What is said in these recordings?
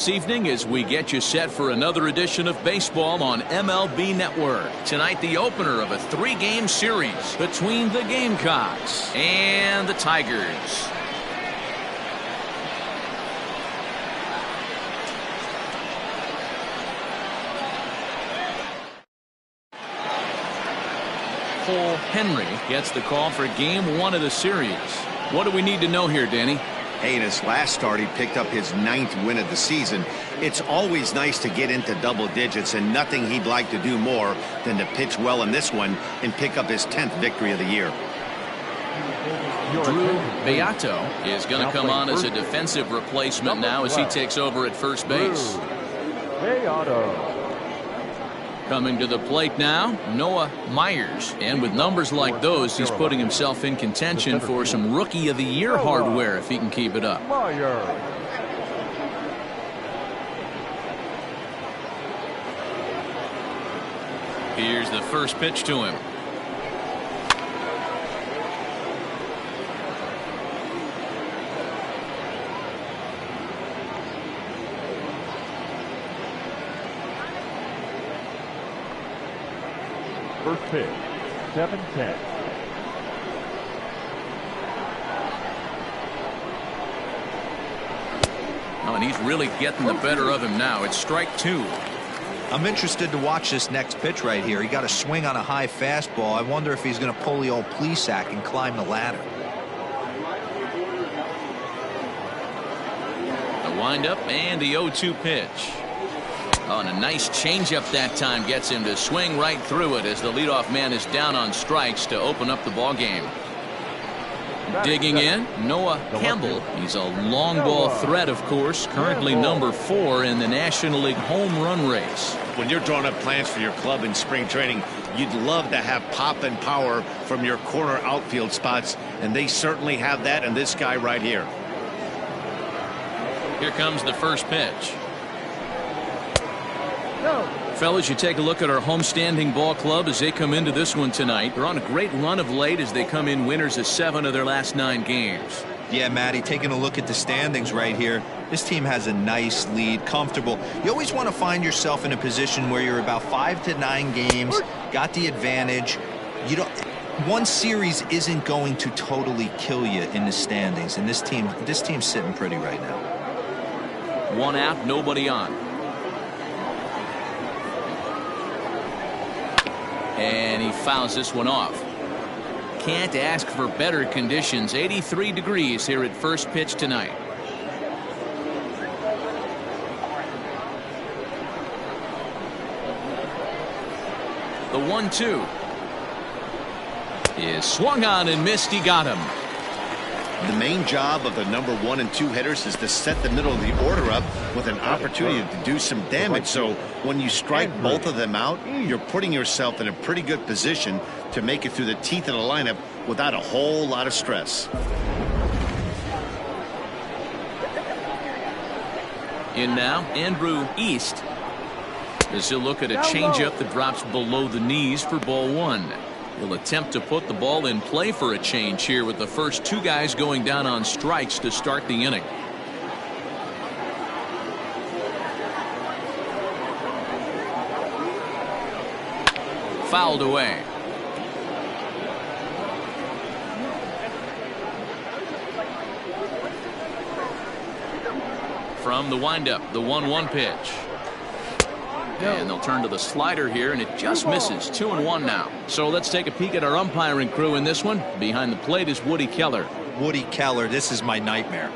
This evening as we get you set for another edition of baseball on MLB Network. Tonight the opener of a 3-game series between the Gamecocks and the Tigers. Cole Henry gets the call for game 1 of the series. What do we need to know here, Danny? Hey, in his last start, he picked up his 9th win of the season. It's always nice to get into double digits, and nothing he'd like to do more than to pitch well in this one and pick up his 10th victory of the year. Drew Beato is going to come on as a defensive replacement now as he takes over at first base. Coming to the plate now, Noah Myers. And with numbers like those, he's putting himself in contention for some Rookie of the Year hardware if he can keep it up. Here's the first pitch to him. First pitch, 7-10. Oh, and he's really getting the better of him now. It's strike 2. I'm interested to watch this next pitch right here. He got a swing on a high fastball. I wonder if he's going to pull the old Plesac and climb the ladder. The windup and the 0-2 pitch. Oh, and a nice changeup that time gets him to swing right through it as the leadoff man is down on strikes to open up the ball game. Digging in, Noah Campbell. He's a long ball threat, of course, currently number 4 in the National League home run race. When you're drawing up plans for your club in spring training, you'd love to have pop and power from your corner outfield spots, and they certainly have that in this guy right here. Here comes the first pitch. Fellas, you take a look at our homestanding ball club as they come into this one tonight. They're on a great run of late as they come in winners of 7 of their last 9 games. Yeah, Matty, taking a look at the standings right here, this team has a nice lead, comfortable. You always want to find yourself in a position where you're about 5 to 9 games, got the advantage. You don't. One series isn't going to totally kill you in the standings, and this team's sitting pretty right now. 1 out, nobody on. And he fouls this one off. Can't ask for better conditions. 83 degrees here at first pitch tonight. The 1-2 is swung on and missed. He got him. The main job of the number 1 and 2 hitters is to set the middle of the order up with an opportunity to do some damage. So when you strike both of them out, you're putting yourself in a pretty good position to make it through the teeth of the lineup without a whole lot of stress. In now, Andrew East as he'll look at a changeup that drops below the knees for ball 1. He'll attempt to put the ball in play for a change here with the first 2 guys going down on strikes to start the inning. Fouled away. From the windup, the 1-1 pitch. And they'll turn to the slider here, and it just misses. 2-1 now. So let's take a peek at our umpiring crew in this one. Behind the plate is Woody Keller. Woody Keller, this is my nightmare.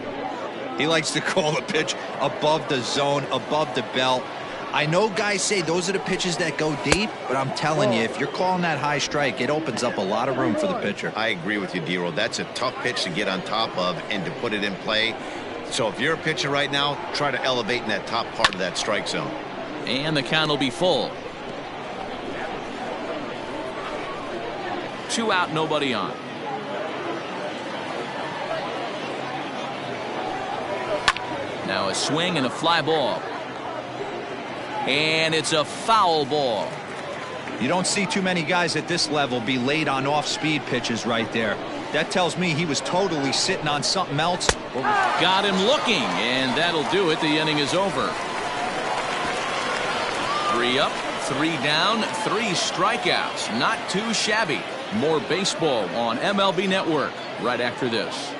He likes to call the pitch above the zone, above the belt. I know guys say those are the pitches that go deep, but I'm telling you, if you're calling that high strike, it opens up a lot of room for the pitcher. I agree with you, D-Roll. That's a tough pitch to get on top of and to put it in play. So if you're a pitcher right now, try to elevate in that top part of that strike zone. And the count will be full. 2 out, nobody on. Now a swing and a fly ball. And it's a foul ball. You don't see too many guys at this level be late on off-speed pitches right there. That tells me he was totally sitting on something else. Got him looking, and that'll do it. The inning is over. 3 up, 3 down, 3 strikeouts. Not too shabby. More baseball on MLB Network right after this.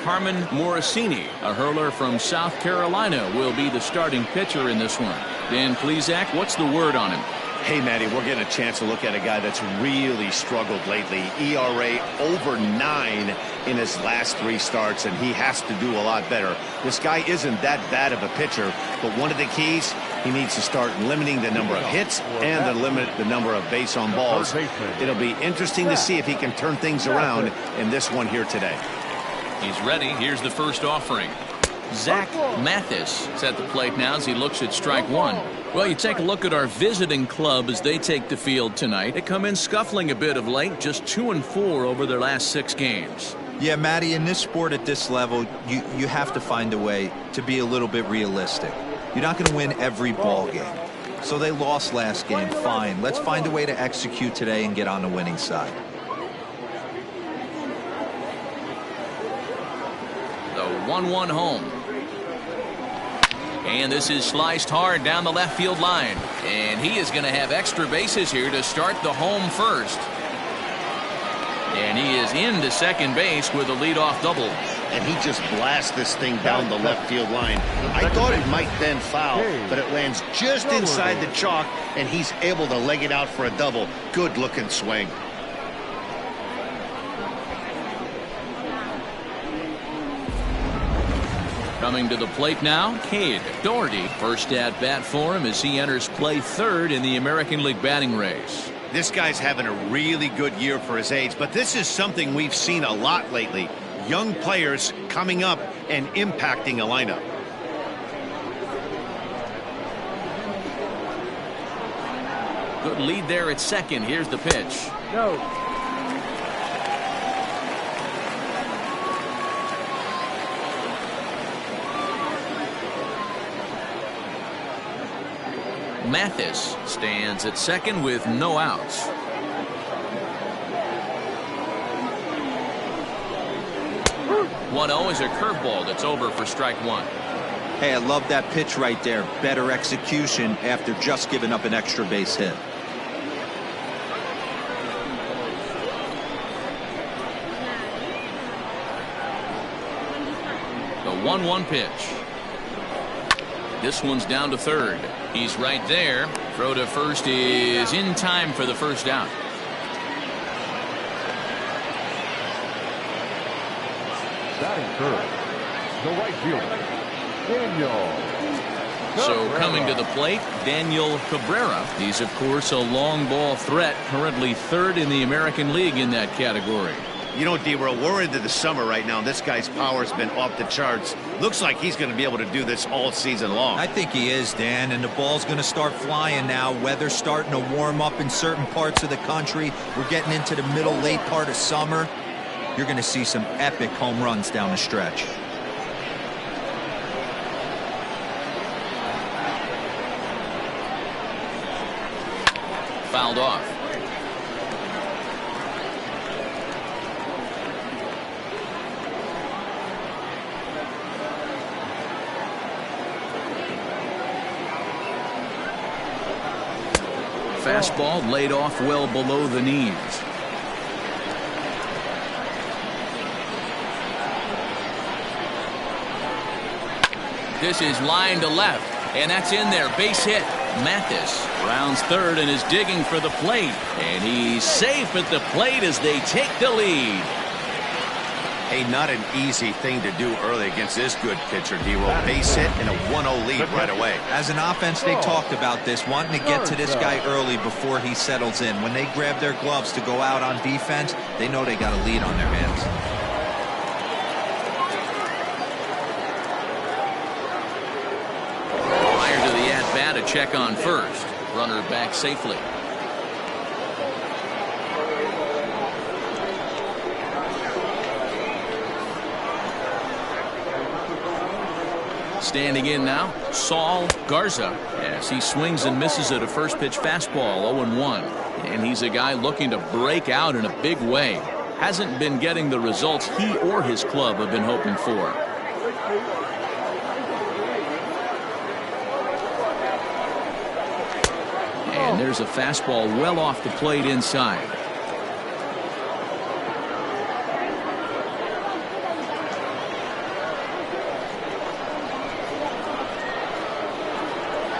Carmen Morosini, a hurler from South Carolina, will be the starting pitcher in this one. Dan Plesac, what's the word on him? Hey, Matty, we're getting a chance to look at a guy that's really struggled lately. ERA over 9 in his last 3 starts, and he has to do a lot better. This guy isn't that bad of a pitcher, but one of the keys, he needs to start limiting the number of hits and to limit the number of base on balls. It'll be interesting to see if he can turn things around in this one here today. He's ready. Here's the first offering. Zach Mathis is at the plate now as he looks at strike 1. Well, you take a look at our visiting club as they take the field tonight. They come in scuffling a bit of late, just 2-4 over their last 6 games. Yeah, Matty, in this sport at this level, you have to find a way to be a little bit realistic. You're not going to win every ball game. So they lost last game, fine. Let's find a way to execute today and get on the winning side. The 1-1 home. And this is sliced hard down the left field line. And he is going to have extra bases here to start the home first. And he is into second base with a leadoff double. And he just blasts this thing down the left field line. I thought it might bend foul, but it lands just inside the chalk, and he's able to leg it out for a double. Good looking swing. Coming to the plate now, Cade Doherty. First at bat for him as he enters play 3rd in the American League batting race. This guy's having a really good year for his age, but this is something we've seen a lot lately. Young players coming up and impacting a lineup. Good lead there at second. Here's the pitch. No. Mathis stands at second with no outs. One 0 is a curveball that's over for strike 1. Hey, I love that pitch right there. Better execution after just giving up an extra base hit. The 1-1 pitch. This one's down to third. He's right there. Throw to first is in time for the first out. Batting third, the right fielder, Daniel. So coming to the plate, Daniel Cabrera. He's, of course, a long ball threat, currently 3rd in the American League in that category. You know, D-Roll, we're into the summer right now. This guy's power's been off the charts. Looks like he's going to be able to do this all season long. I think he is, Dan, and the ball's going to start flying now. Weather's starting to warm up in certain parts of the country. We're getting into the middle, late part of summer. You're going to see some epic home runs down the stretch. Fouled off. Fastball laid off well below the knees. This is line to left, and that's in there. Base hit. Mathis rounds third and is digging for the plate, and he's safe at the plate as they take the lead. Hey, not an easy thing to do early against this good pitcher, D-Roll. Base hit and a 1-0 lead right away. As an offense, they talked about this, wanting to get to this guy early before he settles in. When they grab their gloves to go out on defense, they know they got a lead on their hands. Prior to the at-bat, a check on first. Runner back safely. Standing in now, Saul Garza, as he swings and misses at a first pitch fastball, 0-1. And he's a guy looking to break out in a big way. Hasn't been getting the results he or his club have been hoping for. And there's a fastball well off the plate inside.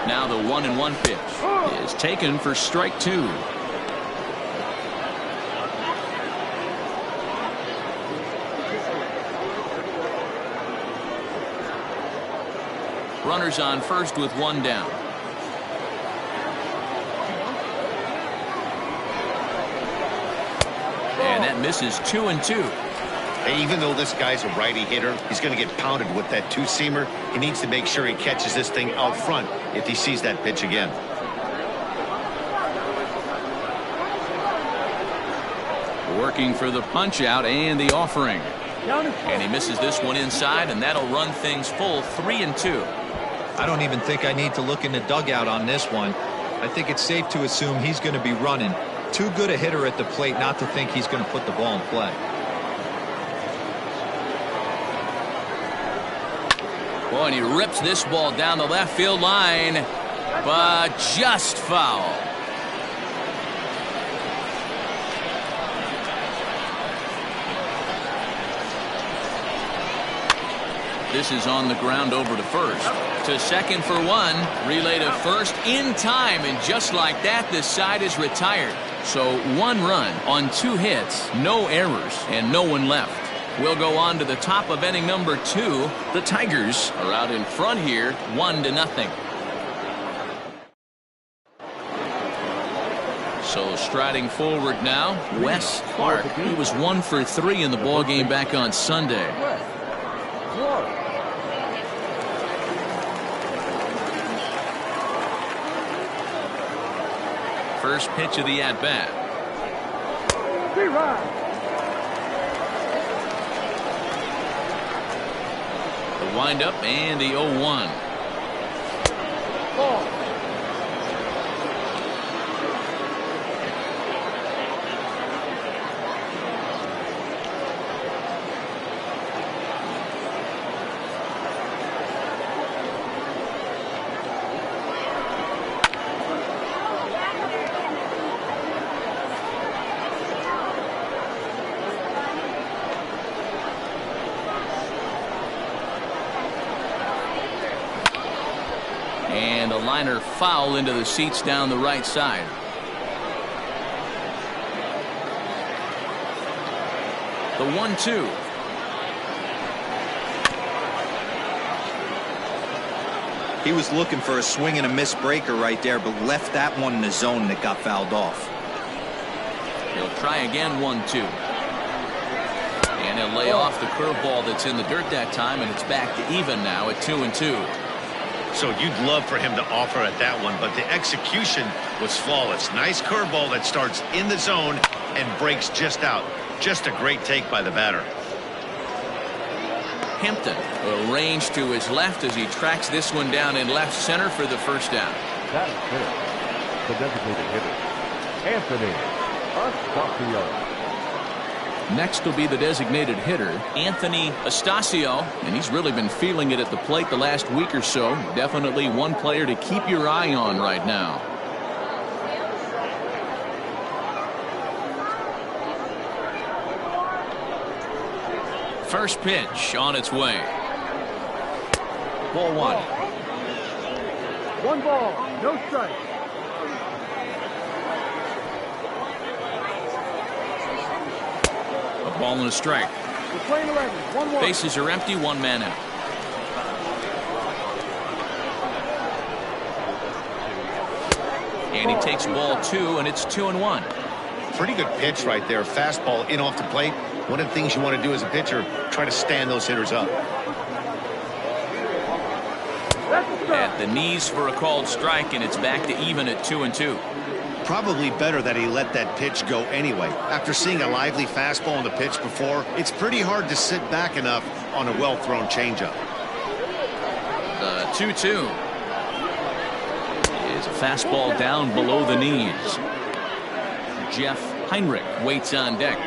Now the 1-1 pitch is taken for strike 2. Runners on first with 1 down. And that misses 2-2. Hey, even though this guy's a righty hitter, he's going to get pounded with that two-seamer. He needs to make sure he catches this thing out front if he sees that pitch again. Working for the punch out and the offering. And he misses this one inside, and that'll run things full 3-2. I don't even think I need to look in the dugout on this one. I think it's safe to assume he's going to be running. Too good a hitter at the plate not to think he's going to put the ball in play. Boy, and he rips this ball down the left field line, but just foul. This is on the ground over to first. To second for 1. Relay to first in time, and just like that, this side is retired. So 1 run on 2 hits, no errors, and no one left. We'll go on to the top of inning number 2. The Tigers are out in front here, 1-0. So striding forward now, Wes Clark. He was 1 for 3 in the ballgame back on Sunday. First pitch of the at-bat. The windup and the 0-1. And a liner foul into the seats down the right side. The 1-2. He was looking for a swing and a miss breaker right there, but left that one in the zone that got fouled off. He'll try again, 1-2. And he'll lay off the curveball that's in the dirt that time, and it's back to even now at 2-2. So you'd love for him to offer at that one, but the execution was flawless. Nice curveball that starts in the zone and breaks just out. Just a great take by the batter. Hampton will range to his left as he tracks this one down in left center for the first down. That is hitter. The designated hitter, Anthony Astasio. Next will be the designated hitter, Anthony Astasio, and he's really been feeling it at the plate the last week or so. Definitely one player to keep your eye on right now. First pitch on its way. Ball 1. 1 ball, no strike. A ball and a strike. We're playing 11. 1-1. Bases are empty, 1 man out. And he takes ball 2, and it's 2-1. Pretty good pitch right there. Fastball in off the plate. One of the things you want to do as a pitcher, try to stand those hitters up. At the knees for a called strike, and it's back to even at 2-2. Probably better that he let that pitch go anyway. After seeing a lively fastball on the pitch before, it's pretty hard to sit back enough on a well-thrown changeup. The 2-2 is a fastball down below the knees. Jeff Heinrich waits on deck.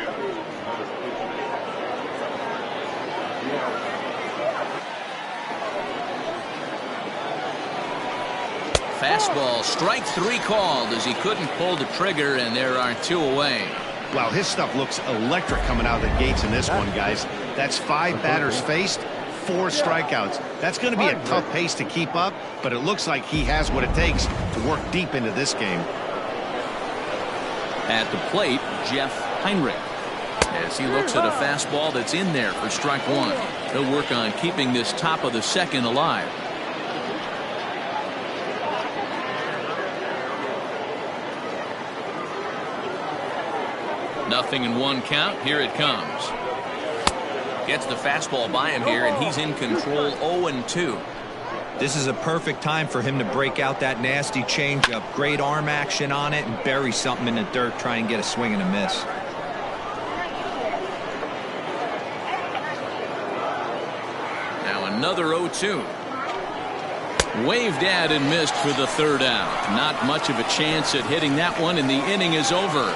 Fastball, strike 3 called as he couldn't pull the trigger, and there are 2 away. Wow, his stuff looks electric coming out of the gates in this one, guys. That's 5 batters faced, 4 strikeouts. That's going to be a tough pace to keep up, but it looks like he has what it takes to work deep into this game. At the plate, Jeff Heinrich, as he looks at a fastball that's in there for strike 1. He'll work on keeping this top of the second alive. Nothing in 1 count. Here it comes. Gets the fastball by him here, and he's in control. 0-2. This is a perfect time for him to break out that nasty changeup. Great arm action on it and bury something in the dirt. Try and get a swing and a miss. Now another 0-2. Waved at and missed for the 3rd out. Not much of a chance at hitting that one, and the inning is over.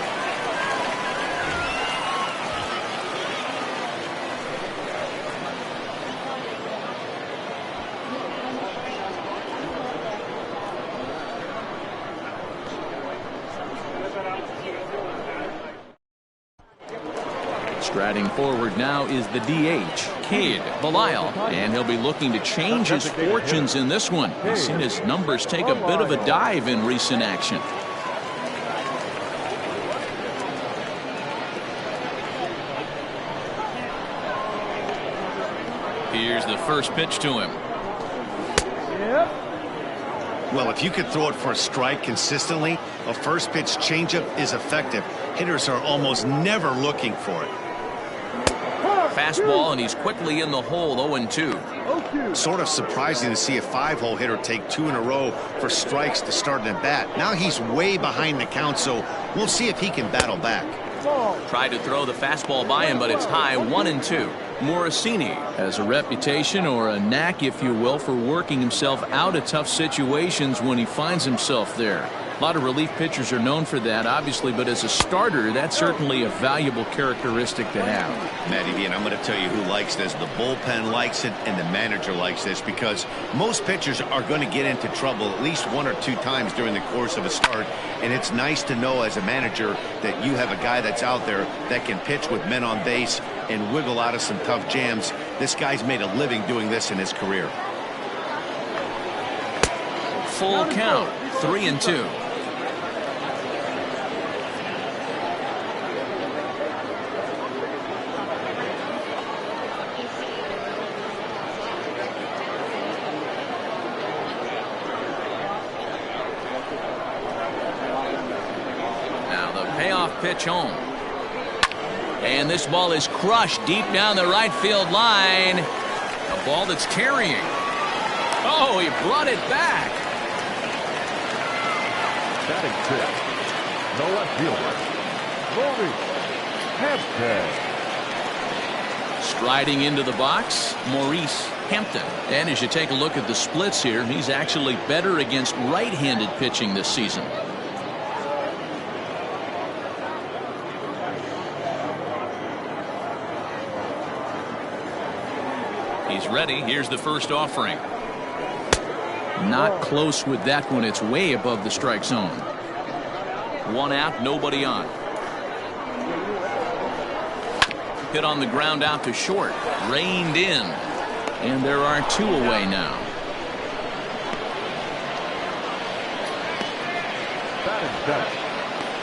Striding forward now is the DH, Cade Belisle, and he'll be looking to change his fortunes in this one. He's seen his numbers take a bit of a dive in recent action. Here's the first pitch to him. Well, if you could throw it for a strike consistently, a first pitch changeup is effective. Hitters are almost never looking for it. Fastball, and he's quickly in the hole. 0-2. Sort of surprising to see a 5-hole hitter take 2 in a row for strikes to start an at bat. Now he's way behind the count, so we'll see if he can battle back. Tried to throw the fastball by him, but it's high. 1-2. Morosini has a reputation, or a knack if you will, for working himself out of tough situations when he finds himself there. A lot of relief pitchers are known for that, obviously, but as a starter, that's certainly a valuable characteristic to have. Matty V, and I'm going to tell you who likes this. The bullpen likes it, and the manager likes this, because most pitchers are going to get into trouble at least 1 or 2 times during the course of a start, and it's nice to know as a manager that you have a guy that's out there that can pitch with men on base and wiggle out of some tough jams. This guy's made a living doing this in his career. Full count, 3-2. Pitch home, and this ball is crushed deep down the right field line. A ball that's carrying. Oh, he brought it back. Batting 6, the left fielder, Maurice Hampton. Striding into the box, Maurice Hampton. And as you take a look at the splits here, he's actually better against right-handed pitching this season. He's ready. Here's the first offering. Not close with that one. It's way above the strike zone. 1 out, nobody on. Hit on the ground out to short. Reined in. And there are 2 away now. Batting center,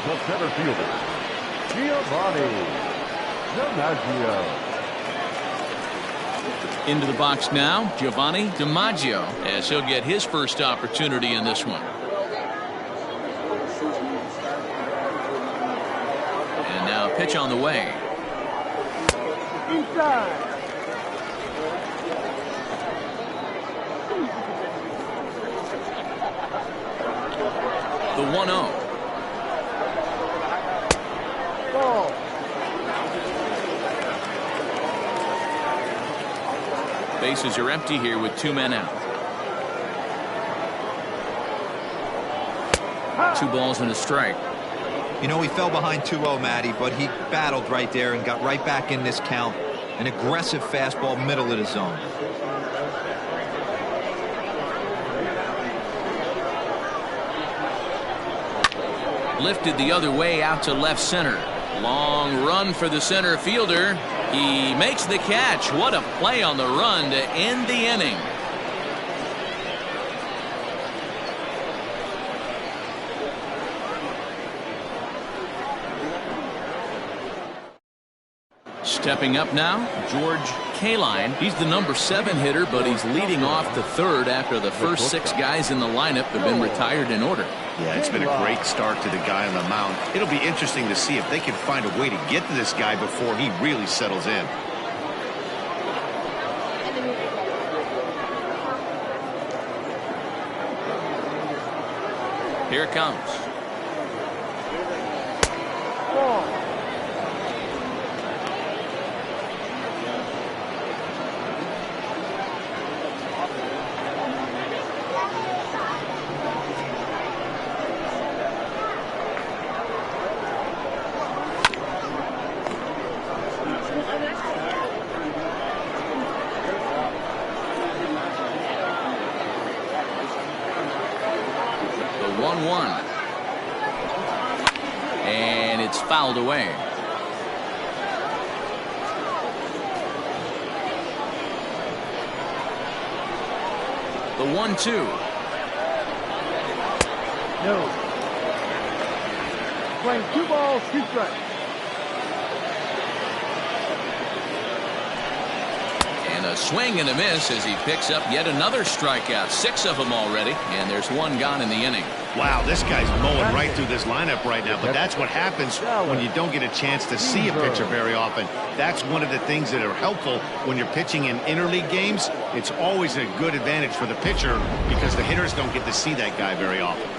the center fielder, Giovanni DiMaggio. Into the box now, Giovanni DiMaggio, as he'll get his first opportunity in this one. And now a pitch on the way. Inside. The 1-0. Ball. Bases are empty here with 2 men out. 2 balls and a strike. You know, he fell behind 2-0, Matty, but he battled right there and got right back in this count. An aggressive fastball, middle of the zone. Lifted the other way out to left center. Long run for the center fielder. He makes the catch. What a play on the run to end the inning. Stepping up now, George Kaline. He's the number 7 hitter, but he's leading off the third after the first 6 guys in the lineup have been retired in order. Yeah, it's been a great start to the guy on the mound. It'll be interesting to see if they can find a way to get to this guy before he really settles in. Here it comes. The 1-1. And it's fouled away. The 1-2. No. Playing 2 balls, 2 strikes. And a swing and a miss as he picks up yet another strikeout. 6 of them already, and there's 1 gone in the inning. Wow, this guy's mowing right through this lineup right now, but that's what happens when you don't get a chance to see a pitcher very often. That's one of the things that are helpful when you're pitching in interleague games. It's always a good advantage for the pitcher because the hitters don't get to see that guy very often.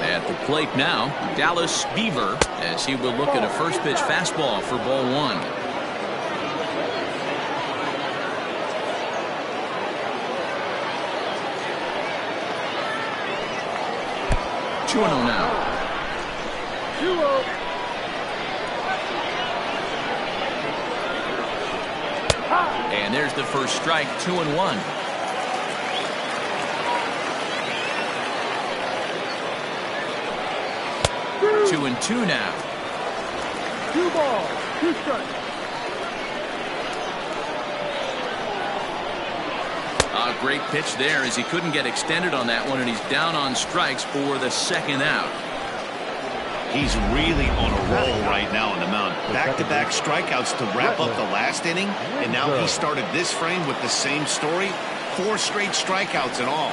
At the plate now, Dallas Beaver, as he will look at a first pitch fastball for ball 1. 2-0 now. 2-0. And there's the first strike. 2-1. Two and 2 now. 2 balls, 2 strikes. A great pitch there as he couldn't get extended on that one, and he's down on strikes for the 2nd out. He's really on a roll right now on the mound. Back-to-back strikeouts to wrap up the last inning, and now he started this frame with the same story. 4 straight strikeouts in all.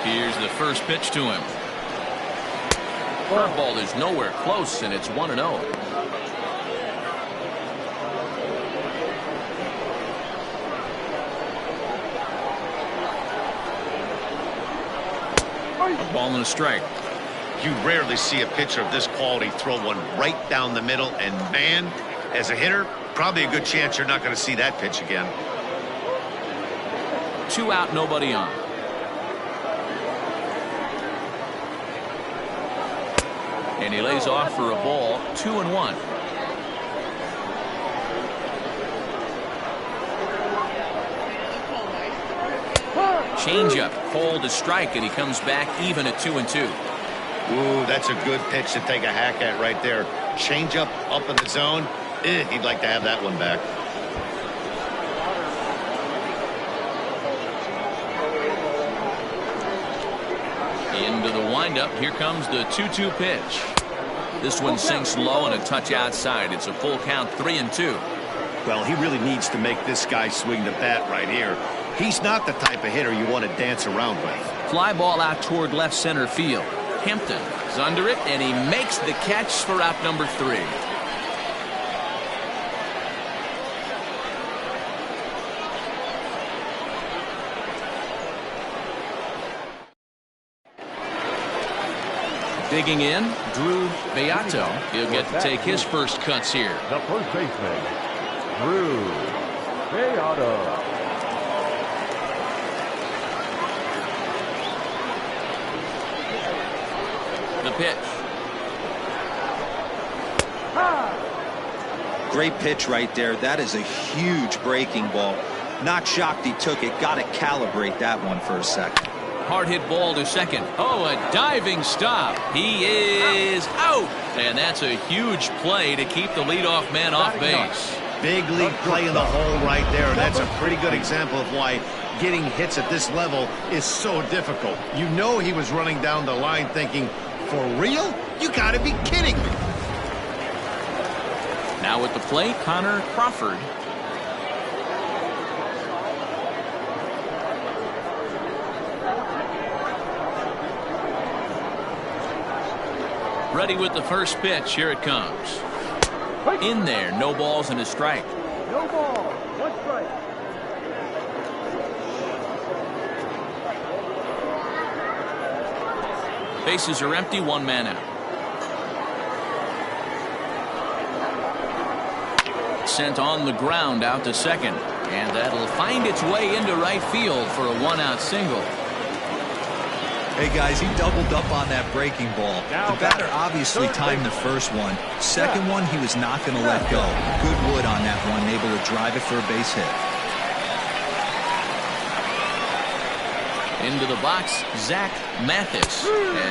Here's the first pitch to him. Curveball is nowhere close, and it's 1-0. A ball and a strike. You rarely see a pitcher of this quality throw one right down the middle, and man, as a hitter, probably a good chance you're not going to see that pitch again. 2 out, nobody on. And he lays off for a ball. 2-1. Changeup called a strike, and he comes back even at 2-2. Ooh, that's a good pitch to take a hack at right there. Changeup up in the zone. He'd like to have that one back. Into the windup. Here comes the 2-2 pitch. This one sinks low and a touch outside. It's a full count, 3-2. Well, he really needs to make this guy swing the bat right here. He's not the type of hitter you want to dance around with. Fly ball out toward left center field. Hampton is under it, and he makes the catch for out number 3. Digging in, Drew Beato. He'll get to take his first cuts here. The first baseman, Drew Beato. The pitch. Great pitch right there. That is a huge breaking ball. Not shocked he took it. Got to calibrate that one for a second. Hard hit ball to second. Oh, a diving stop. He is out. And that's a huge play to keep the leadoff man off base. Big league play in the hole right there. That's a pretty good example of why getting hits at this level is so difficult. You know he was running down the line thinking, for real? You got to be kidding me. Now with the plate, Connor Crawford. Ready with the first pitch. Here it comes. In there, no balls and a strike. No ball, 1 strike. Bases are empty, 1 man out. Sent on the ground out to second, and that'll find its way into right field for a 1-out single. Hey guys, he doubled up on that breaking ball. The batter obviously timed the first one. Second one, he was not going to let go. Good wood on that one, able to drive it for a base hit. Into the box, Zach Mathis,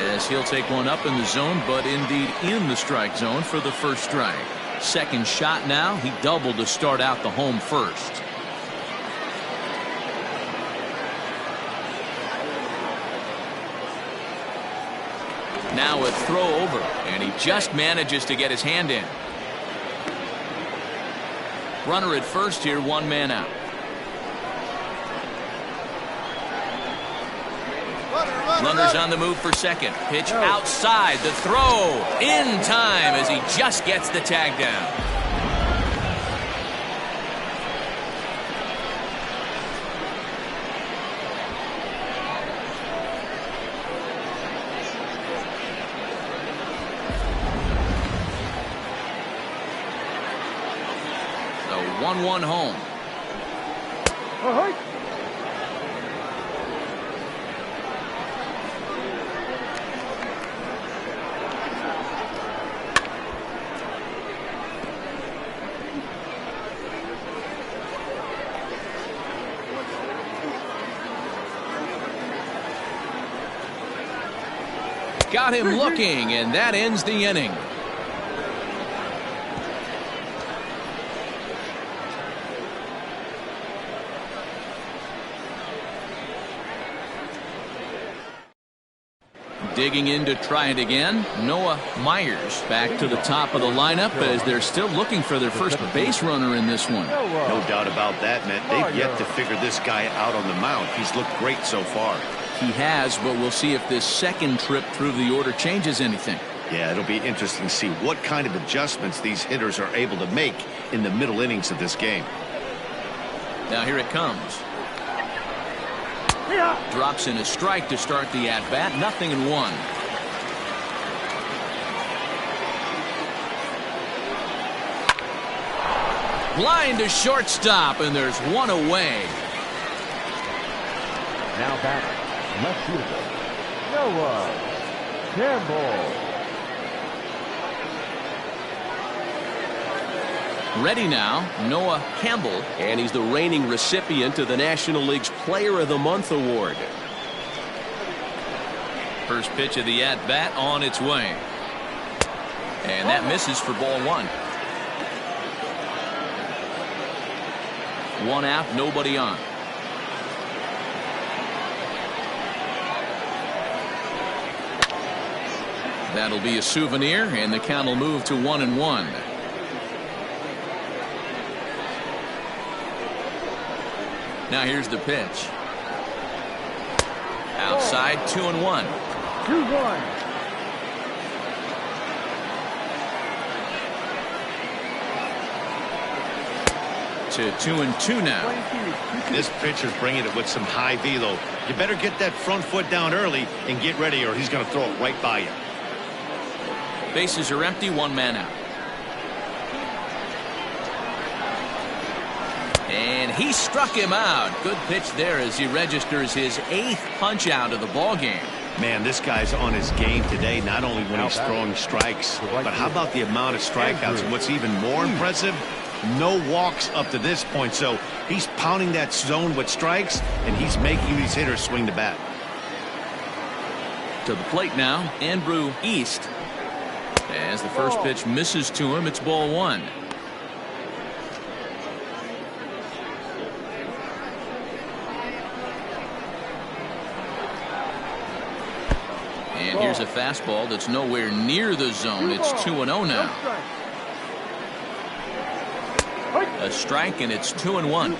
as he'll take one up in the zone, but indeed in the strike zone for the first strike. Second shot now. He doubled to start out the home first. Now a throw over, and he just manages to get his hand in. Runner at first here, 1 man out. Runners on the move for second. Pitch outside. The throw in time as he just gets the tag down. The 1-1 home. Got him looking, and that ends the inning. Digging in to try it again, Noah Myers back to the top of the lineup as they're still looking for their first base runner in this one. No doubt about that, man. They've yet to figure this guy out on the mound. He's looked great so far. He has, but we'll see if this second trip through the order changes anything. Yeah, it'll be interesting to see what kind of adjustments these hitters are able to make in the middle innings of this game. Now here it comes. Drops in a strike to start the at-bat. 0-1. Line to shortstop, and there's one away. Now batter, left fielder, Noah Campbell. Ready now, Noah Campbell, and he's the reigning recipient of the National League's Player of the Month award. First pitch of the at-bat on its way. And that misses for ball 1. 1 out, nobody on. That'll be a souvenir, and the count will move to 1-1. Now here's the pitch. Outside, 2-1. 2-1. To 2-2 now. This pitcher's bringing it with some high velo. You better get that front foot down early and get ready, or he's going to throw it right by you. Bases are empty, 1 man out. And he struck him out. Good pitch there as he registers his 8th punch out of the ball game. Man, this guy's on his game today, not only when he's throwing strikes, but how about the amount of strikeouts? And what's even more impressive, no walks up to this point. So he's pounding that zone with strikes, and he's making these hitters swing the bat. To the plate now, Andrew East. As the first pitch misses to him, it's ball one. And here's a fastball that's nowhere near the zone. It's 2-0 now. A strike, and it's 2-1.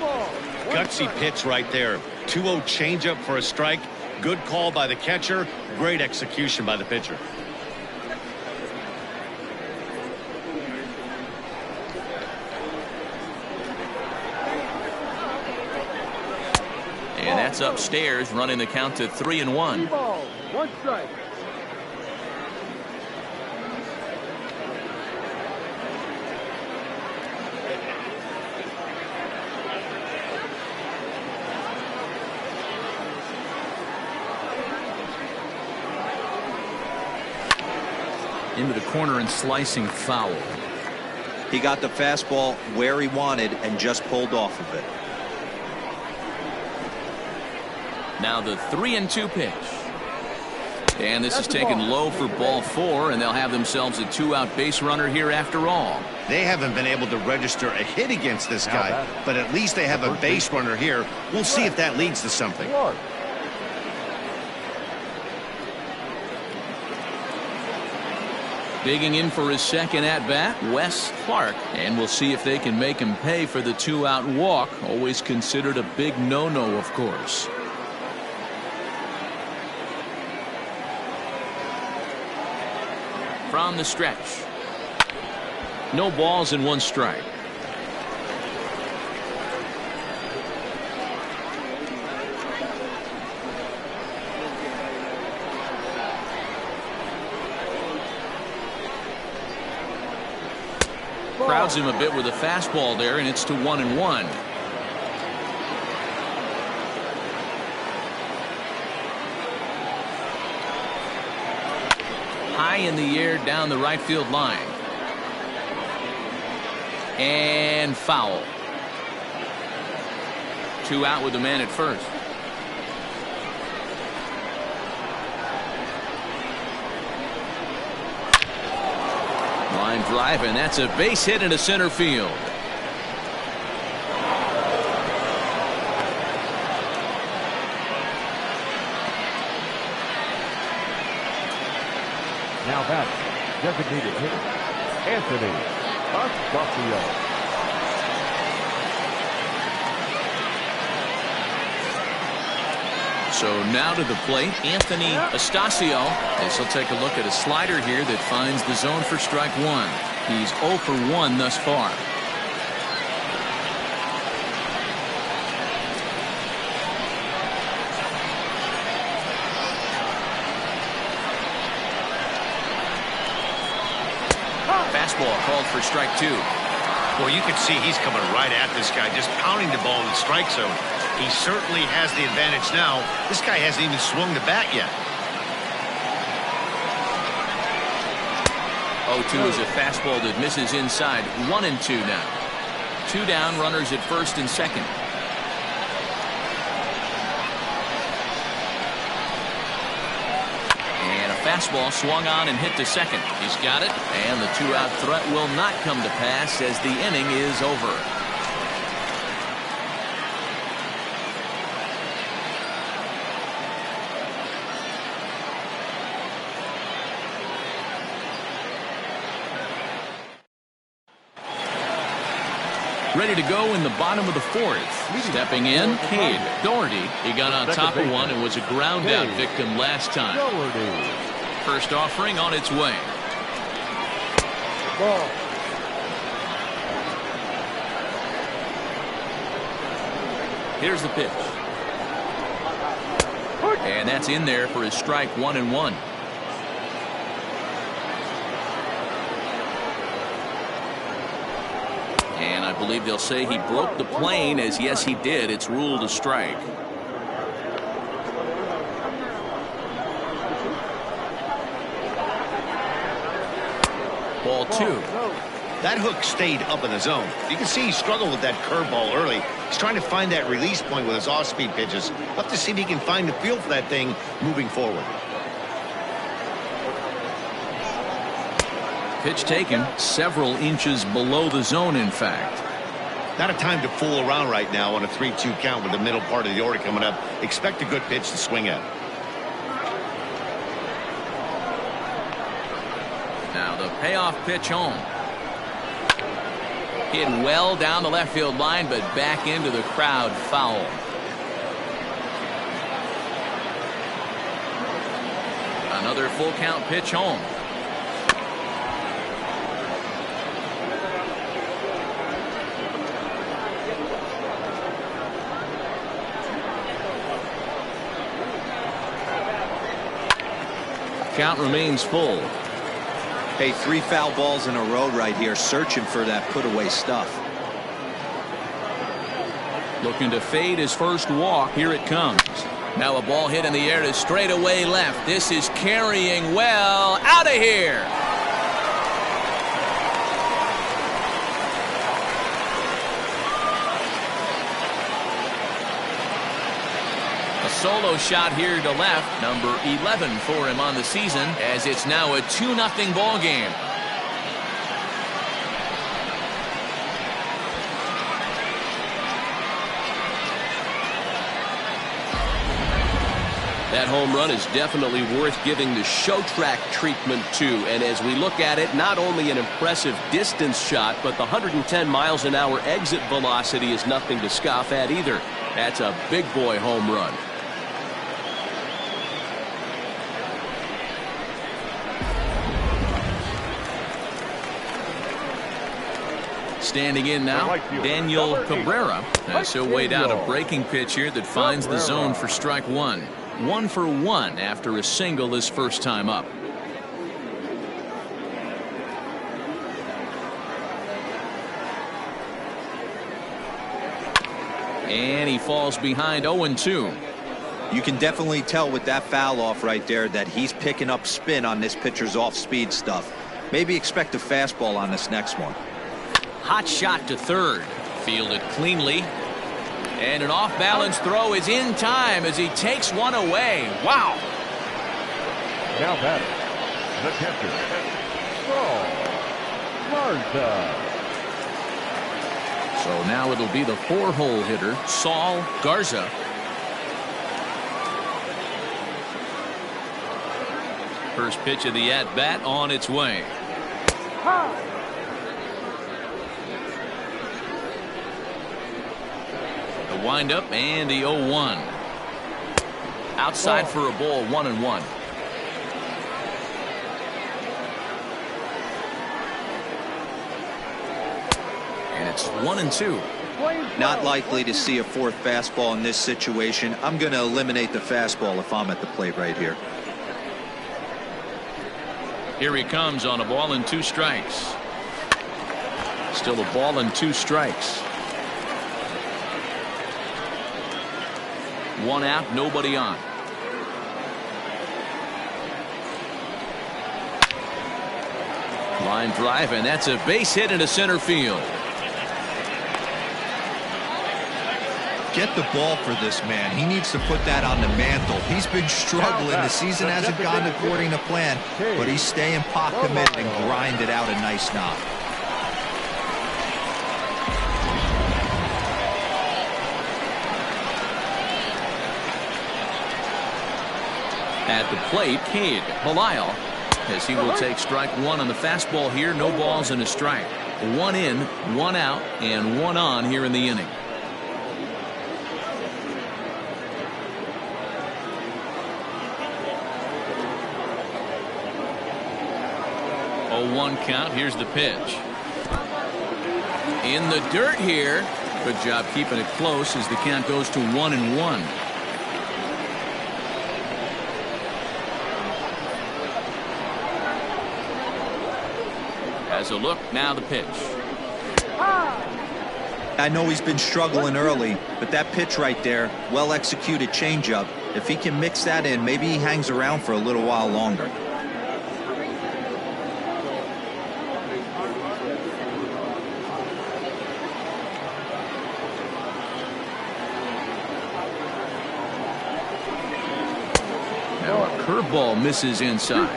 Gutsy pitch right there. 2-0 changeup for a strike. Good call by the catcher. Great execution by the pitcher. And that's upstairs, running the count to 3-1. 1 strike. Into the corner and slicing foul. He got the fastball where he wanted and just pulled off of it. Now the 3-2 pitch. And this is taken low for ball 4, and they'll have themselves a 2-out base runner here after all. They haven't been able to register a hit against this guy, but at least they have a base runner here. We'll see if that leads to something. Digging in for his second at-bat, Wes Clark. And we'll see if they can make him pay for the 2-out walk. Always considered a big no-no, of course. From the stretch. No balls and 1 strike. Crowds him a bit with a fastball there, and it's to 1-1. High in the air down the right field line. And foul. 2 out with the man at first. Line drive, and that's a base hit into center field. Now back, designated hitter, Anthony Astasio. So now to the plate, Anthony Astasio, as he'll take a look at a slider here that finds the zone for strike 1. He's 0 for 1 thus far. Fastball called for strike 2. Well, you can see he's coming right at this guy, just pounding the ball in the strike zone. He certainly has the advantage now. This guy hasn't even swung the bat yet. 0-2 is a fastball that misses inside. 1-2 now. 2 down, runners at first and second. And a fastball swung on and hit to second. He's got it, and the 2-out threat will not come to pass as the inning is over. Ready to go in the bottom of the 4th. Stepping in, Cade Doherty. He got on top of one and was a ground out victim last time. First offering on its way. Ball. Here's the pitch. And that's in there for his strike 1-1. And I believe they'll say he broke the plane, as yes he did. It's ruled a strike. 2. That hook stayed up in the zone. You can see he struggled with that curveball early. He's trying to find that release point with his off-speed pitches. We'll have to see if he can find the feel for that thing moving forward. Pitch taken several inches below the zone, in fact. Not a time to fool around right now on a 3-2 count with the middle part of the order coming up. Expect a good pitch to swing at. Now the payoff pitch home. Hit well down the left field line, but back into the crowd, foul. Another full count pitch home. Count remains full. Hey, 3 foul balls in a row right here, searching for that put-away stuff. Looking to fade his first walk. Here it comes. Now a ball hit in the air to straightaway left. This is carrying well. Out of here. A solo shot here to left. Number 11 for him on the season, as it's now a 2-0 ball game. That home run is definitely worth giving the show track treatment to. And as we look at it, not only an impressive distance shot, but the 110 miles an hour exit velocity is nothing to scoff at either. That's a big boy home run. Standing in now, Daniel Cabrera, as he'll wait out a breaking pitch here that finds the zone for strike 1. 1 for 1 after a single his first time up. And he falls behind 0-2. You can definitely tell with that foul off right there that he's picking up spin on this pitcher's off-speed stuff. Maybe expect a fastball on this next one. Hot shot to third. Fielded cleanly. And an off-balance throw is in time as he takes one away. Wow. Now batter, the catcher, Saul Garza. So now it'll be the 4-hole hitter, Saul Garza. First pitch of the at-bat on its way. The windup and the 0-1. Outside for a ball, 1-1. And it's 1-2. Not likely to see a fourth fastball in this situation. I'm going to eliminate the fastball if I'm at the plate right here. Here he comes on a ball and 2 strikes. Still a ball and 2 strikes. 1 out, nobody on. Line drive, and that's a base hit into center field. Get the ball for this man. He needs to put that on the mantle. He's been struggling. The season hasn't gone according to plan, but he's staying pot committed and grinded out a nice knock. At the plate, Cade Belisle, as he will take strike 1 on the fastball here. No balls and a strike. 1 in, 1 out, and 1 on here in the inning. Oh, 1 count. Here's the pitch. In the dirt here. Good job keeping it close as the count goes to 1-1. As a look, now the pitch. I know he's been struggling early, but that pitch right there, well executed changeup. If he can mix that in, maybe he hangs around for a little while longer. curveball misses inside.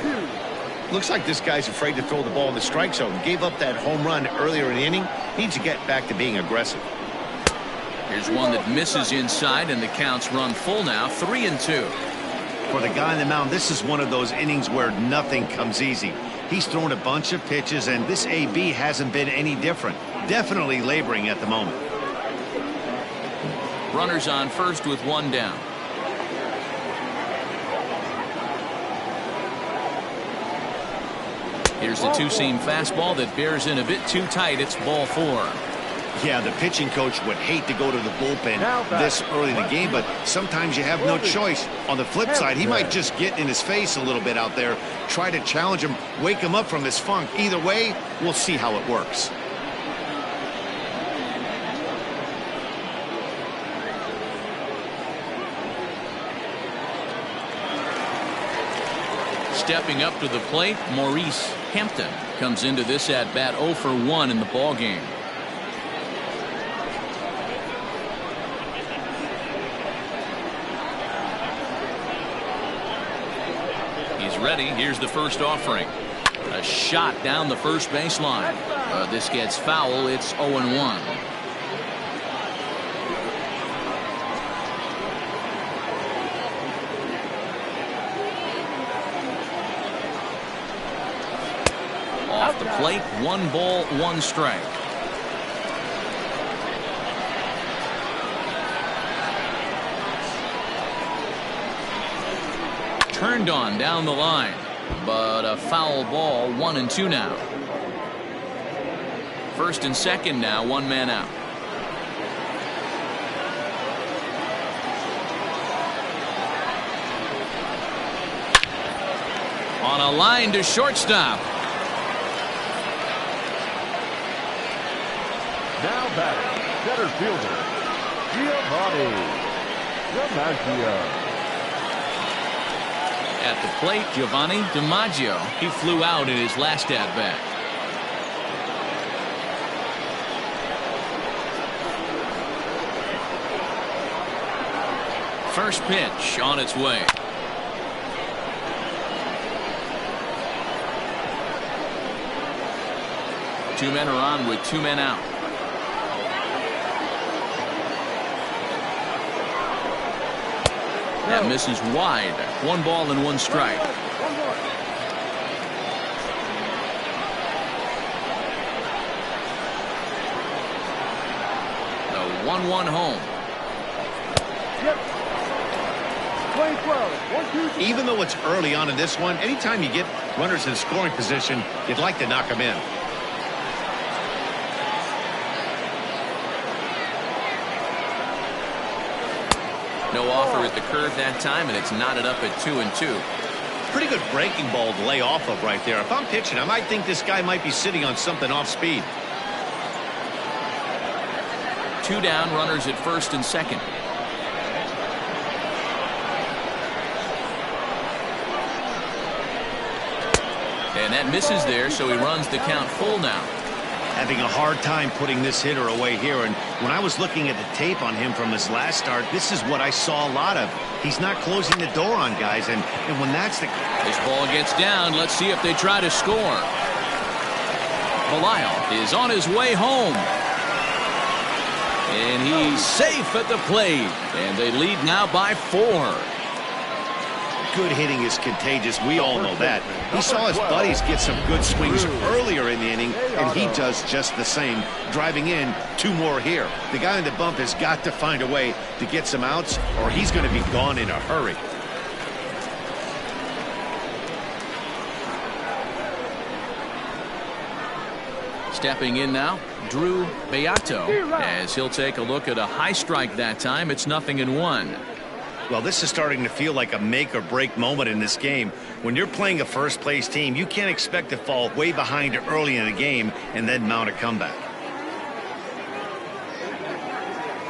Looks like this guy's afraid to throw the ball in the strike zone. Gave up that home run earlier in the inning. Needs to get back to being aggressive. Here's one that misses inside, and the count's run full now, 3-2. For the guy on the mound, this is one of those innings where nothing comes easy. He's thrown a bunch of pitches, and this AB hasn't been any different. Definitely laboring at the moment. Runners on first with one down. Here's the two-seam fastball that bears in a bit too tight. It's ball 4. Yeah, the pitching coach would hate to go to the bullpen this early in the game, but sometimes you have no choice. On the flip side, he might just get in his face a little bit out there, try to challenge him, wake him up from his funk. Either way, we'll see how it works. Stepping up to the plate, Maurice Hampton comes into this at bat 0 for 1 in the ball game. He's ready. Here's the first offering. A shot down the first baseline. This gets foul. It's 0-1. Off the plate, 1 ball, 1 strike. Turned on down the line, but a foul ball, 1-2 now. First and second now, 1 man out. On a line to shortstop. Now batting, center fielder, Giovanni DiMaggio. At the plate, Giovanni DiMaggio. He flew out in his last at-bat. First pitch on its way. Two men are on with 2 men out. That misses wide. 1 ball and 1 strike. The 1-1 home. Even though it's early on in this one, anytime you get runners in scoring position, you'd like to knock them in. No offer at the curve that time, and it's knotted up at 2-2. Pretty good breaking ball to lay off of right there. If I'm pitching, I might think this guy might be sitting on something off speed. 2 down, runners at first and second. And that misses there, so he runs the count full now. Having a hard time putting this hitter away here, and when I was looking at the tape on him from his last start, this is what I saw a lot of. He's not closing the door on guys, and when that's the... This ball gets down. Let's see if they try to score. Belisle is on his way home. And he's safe at the plate. And they lead now by 4. Good hitting is contagious. We all know that. He saw his buddies get some good swings earlier in the inning, and he does just the same, driving in 2 more here. The guy on the bump has got to find a way to get some outs, or he's going to be gone in a hurry. Stepping in now, Drew Beato, as he'll take a look at a high strike that time. It's 0-1. Well, this is starting to feel like a make-or-break moment in this game. When you're playing a first-place team, you can't expect to fall way behind early in the game and then mount a comeback.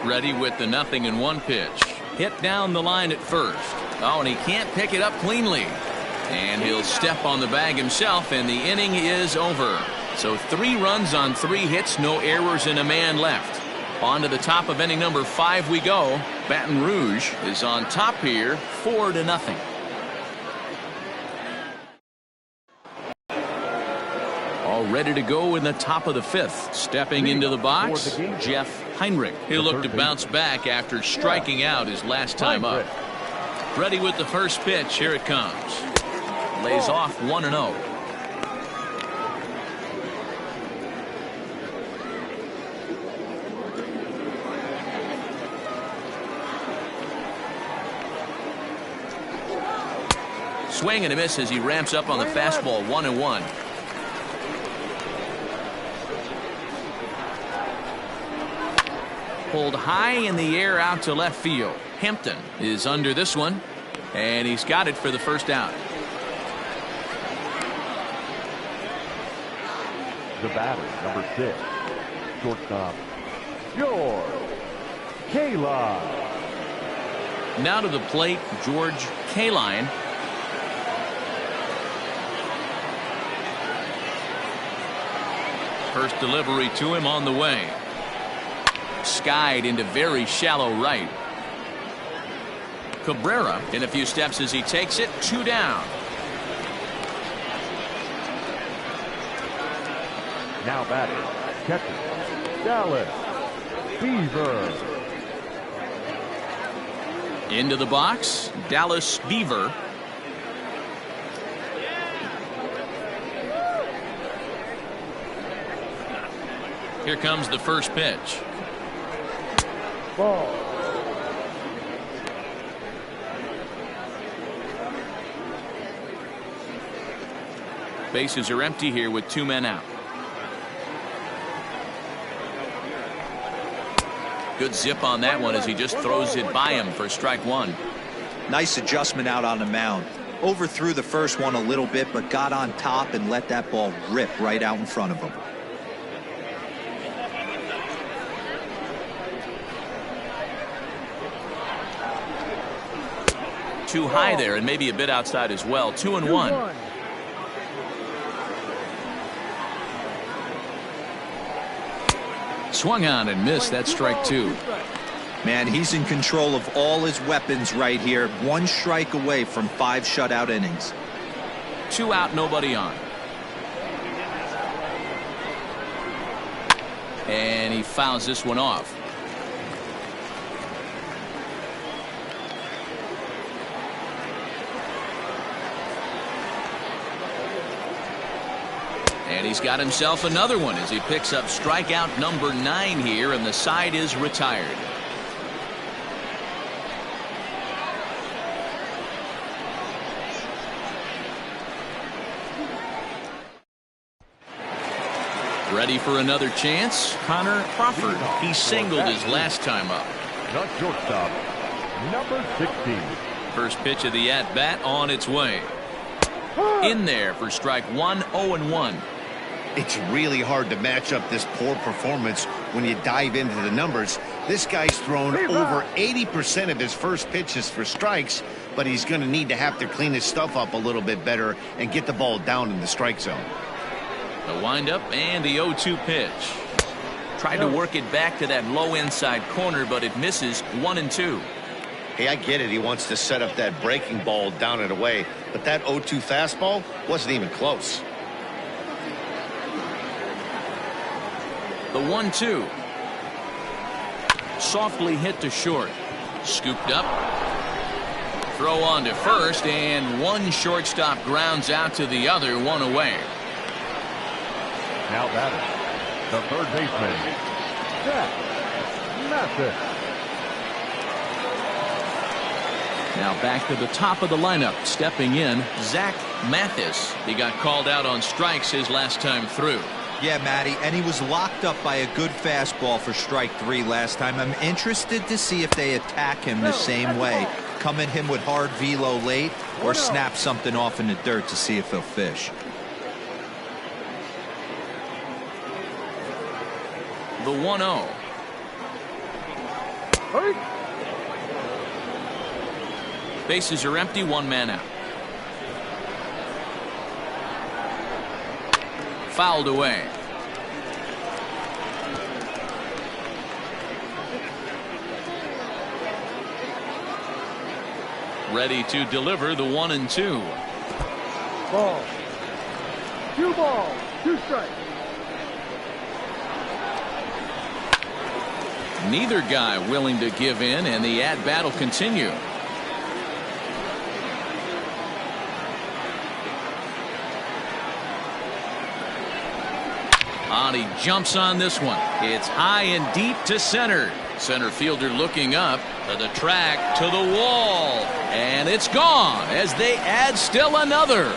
Ready with the 0-1 pitch. Hit down the line at first. Oh, and he can't pick it up cleanly. And he'll step on the bag himself, and the inning is over. So 3 runs on 3 hits, no errors, and a man left. On to the top of inning number 5 we go. Baton Rouge is on top here, 4-0. All ready to go in the top of the 5th. Stepping into the box, Jeff Heinrich. He'll look to bounce back after striking out his last time up. Ready with the first pitch. Here it comes. Lays off 1-0. Swing and a miss as he ramps up on the fastball. 1-1. Pulled high in the air out to left field. Hampton is under this one, and he's got it for the first out. The batter, number 6, shortstop, George Kaline. Now to the plate, George Kaline. First delivery to him on the way. Skied into very shallow right. Cabrera in a few steps as he takes it. 2 down. Now batting, catcher, Dallas Beaver. Into the box, Dallas Beaver. Here comes the first pitch. Ball. Bases are empty here with 2 men out. Good zip on that one as he just throws it by him for strike 1. Nice adjustment out on the mound. Overthrew the first one a little bit, but got on top and let that ball rip right out in front of him. Too high there and maybe a bit outside as well. 2-1. Swung on and missed. That strike 2. Man, he's in control of all his weapons right here. 1 strike away from 5 shutout innings. 2 out, nobody on. And he fouls this one off. And he's got himself another one as he picks up strikeout number 9 here, and the side is retired. Ready for another chance? Connor Crawford. He singled his last time up. The shortstop, number 16. First pitch of the at-bat on its way. In there for strike 1, 0-1. It's really hard to match up this poor performance when you dive into the numbers. This guy's thrown over 80% of his first pitches for strikes, but he's going to have to clean his stuff up a little bit better and get the ball down in the strike zone. The windup and the 0-2 pitch. Tried to work it back to that low inside corner, but it misses. 1-2. Hey, I get it. He wants to set up that breaking ball down and away, but that 0-2 fastball wasn't even close. The 1-2. Softly hit to short. Scooped up. Throw on to first, and one shortstop grounds out to the other, 1 away. Now batter, the third baseman, Zach Mathis. Now back to the top of the lineup. Stepping in, Zach Mathis. He got called out on strikes his last time through. Yeah, Matty, and he was locked up by a good fastball for strike 3 last time. I'm interested to see if they attack him the same way. Come at him with hard velo late or snap something off in the dirt to see if he'll fish. The 1-0. Bases are empty, 1 man out. Fouled away. Ready to deliver the 1-2. Ball. 2 balls. 2 strikes. Neither guy willing to give in, and the at-bat will continue. He jumps on this one. It's high and deep to center. Center fielder looking up to the track, to the wall, and it's gone as they add still another.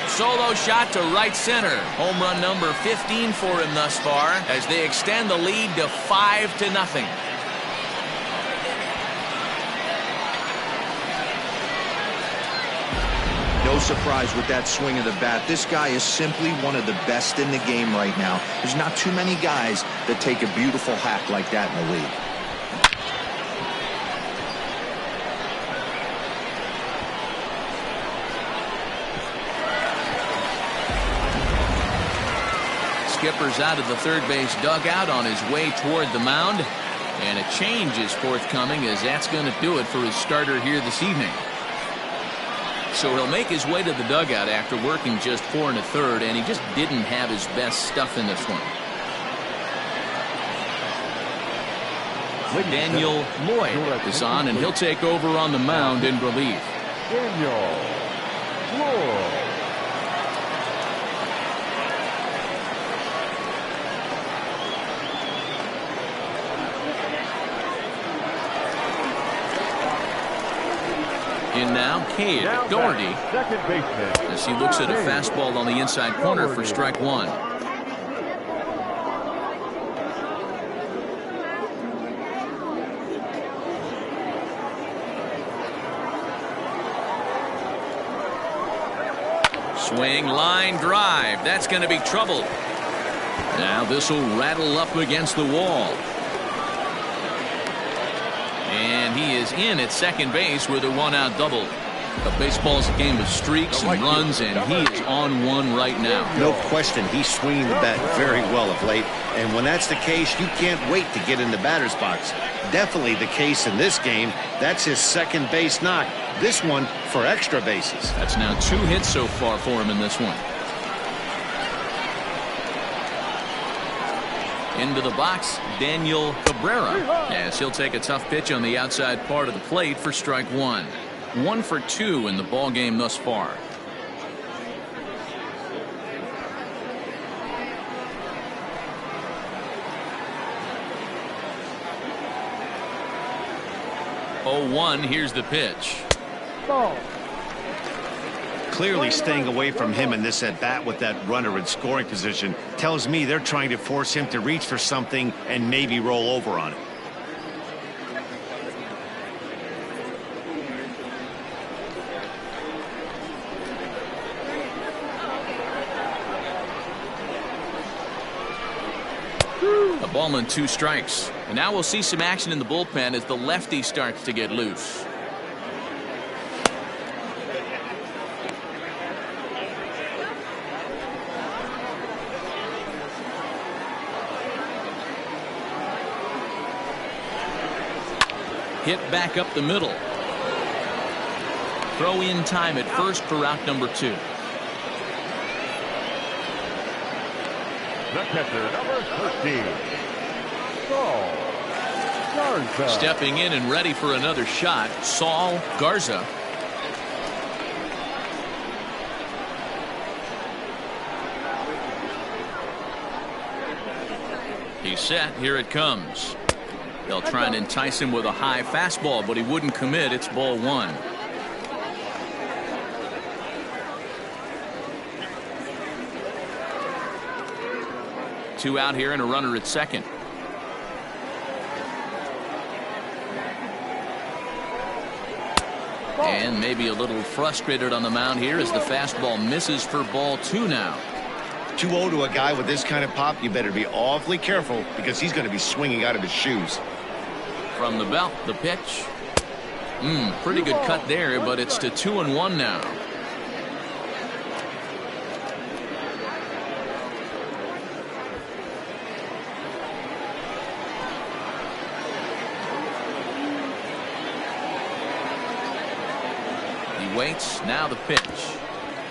Solo shot to right center. Home run number 15 for him thus far as they extend the lead to 5-0. No surprise with that swing of the bat. This guy is simply one of the best in the game right now. There's not too many guys that take a beautiful hack like that in the league. Skipper's out of the third base dugout on his way toward the mound, and a change is forthcoming as that's going to do it for his starter here this evening. So he'll make his way to the dugout after working just 4 1/3, and he just didn't have his best stuff in this one. Daniel Lloyd is on, and he'll take over on the mound in relief. Daniel Lloyd. In now, Cade Doherty, Second baseman. as he looks at a fastball on the inside corner for strike 1. Swing, line drive. That's going to be trouble. Now this will rattle up against the wall. And he is in at second base with a 1-out double. But baseball's a game of streaks and runs, and he is on one right now. No question, he's swinging the bat very well of late. And when that's the case, you can't wait to get in the batter's box. Definitely the case in this game. That's his second base knock. This one for extra bases. That's now 2 hits so far for him in this one. Into the box, Daniel Cabrera, as he'll take a tough pitch on the outside part of the plate for strike 1. 1 for 2 in the ball game thus far. Oh, 1, here's the pitch. Ball. Clearly staying away from him in this at-bat with that runner in scoring position tells me they're trying to force him to reach for something and maybe roll over on it. A ball and 2 strikes. And now we'll see some action in the bullpen as the lefty starts to get loose. Hit back up the middle. Throw in time at first for out number 2. The catcher, number 13. Saul Garza. Stepping in and ready for another shot, Saul Garza. He's set. Here it comes. They'll try and entice him with a high fastball, but he wouldn't commit. It's ball 1. Two out here and a runner at second. And maybe a little frustrated on the mound here as the fastball misses for ball 2 now. 2-0 to a guy with this kind of pop, you better be awfully careful because he's going to be swinging out of his shoes. From the belt, the pitch. Pretty good cut there, but it's to 2-1 now. He waits. Now the pitch.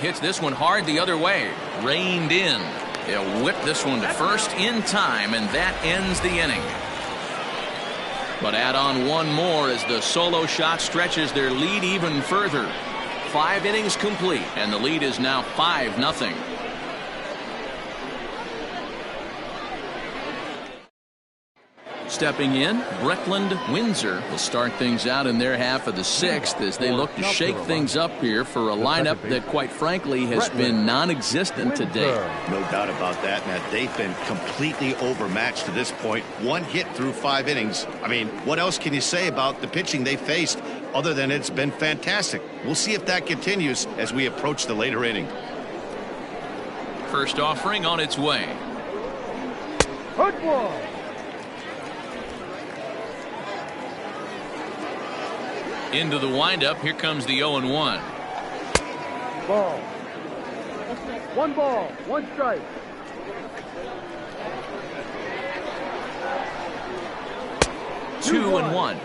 Hits this one hard the other way. Reined in. They'll whip this one to first in time, and that ends the inning. But add on one more as the solo shot stretches their lead even further. 5 innings complete, and the lead is now 5-0. Stepping in, Breckland Windsor will start things out in their half of the 6th as they look to shake things up here for a lineup that, quite frankly, has been non-existent today. No doubt about that, Matt. They've been completely overmatched to this point. 1 hit through 5 innings. I mean, what else can you say about the pitching they faced other than it's been fantastic? We'll see if that continues as we approach the later inning. First offering on its way. Good ball. Into the windup. Here comes the 0-1. Ball. 1 ball, 1 strike. 2-1.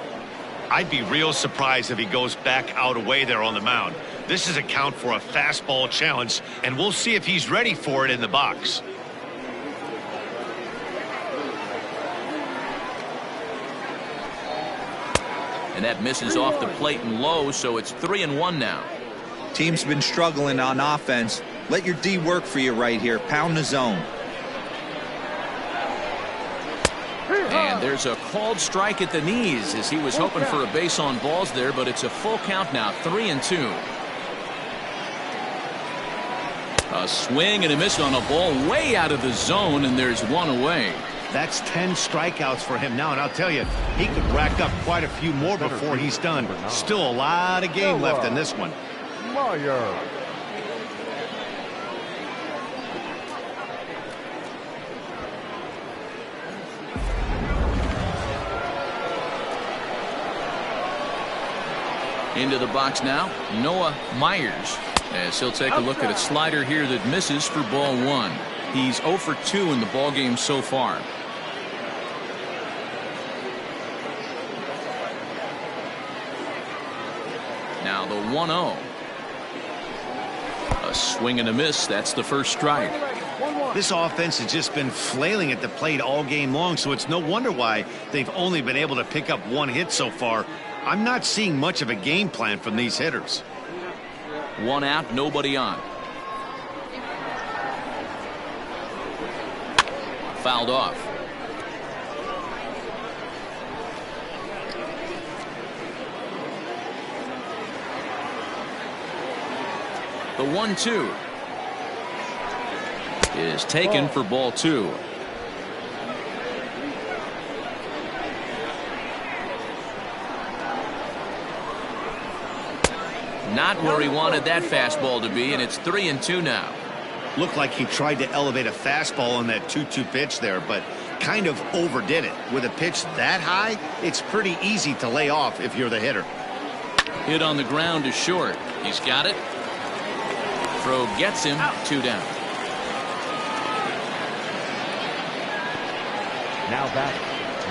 I'd be real surprised if he goes back out away there on the mound. This is a count for a fastball challenge, and we'll see if he's ready for it in the box. And that misses off the plate and low, so it's 3-1 now. Team's been struggling on offense. Let your D work for you right here. Pound the zone. And there's a called strike at the knees as he was hoping for a base on balls there, but it's a full count now, 3-2. A swing and a miss on a ball way out of the zone, and there's 1 away. That's 10 strikeouts for him now, and I'll tell you, he could rack up quite a few more before he's done. Still a lot of game left in this one. Meyer. Into the box now, Noah Myers, as he'll take a look at a slider here that misses for ball 1. He's 0 for 2 in the ball game so far. Now the 1-0. A swing and a miss. That's the first strike. This offense has just been flailing at the plate all game long, so it's no wonder why they've only been able to pick up 1 hit so far. I'm not seeing much of a game plan from these hitters. 1 out, nobody on. Fouled off. The 1-2 is taken for ball 2. Not where he wanted that fastball to be, and it's 3-2 now. Looked like he tried to elevate a fastball on that 2-2 pitch there, but kind of overdid it. With a pitch that high, it's pretty easy to lay off if you're the hitter. Hit on the ground is short. He's got it. Throw gets him. 2 down. Now back,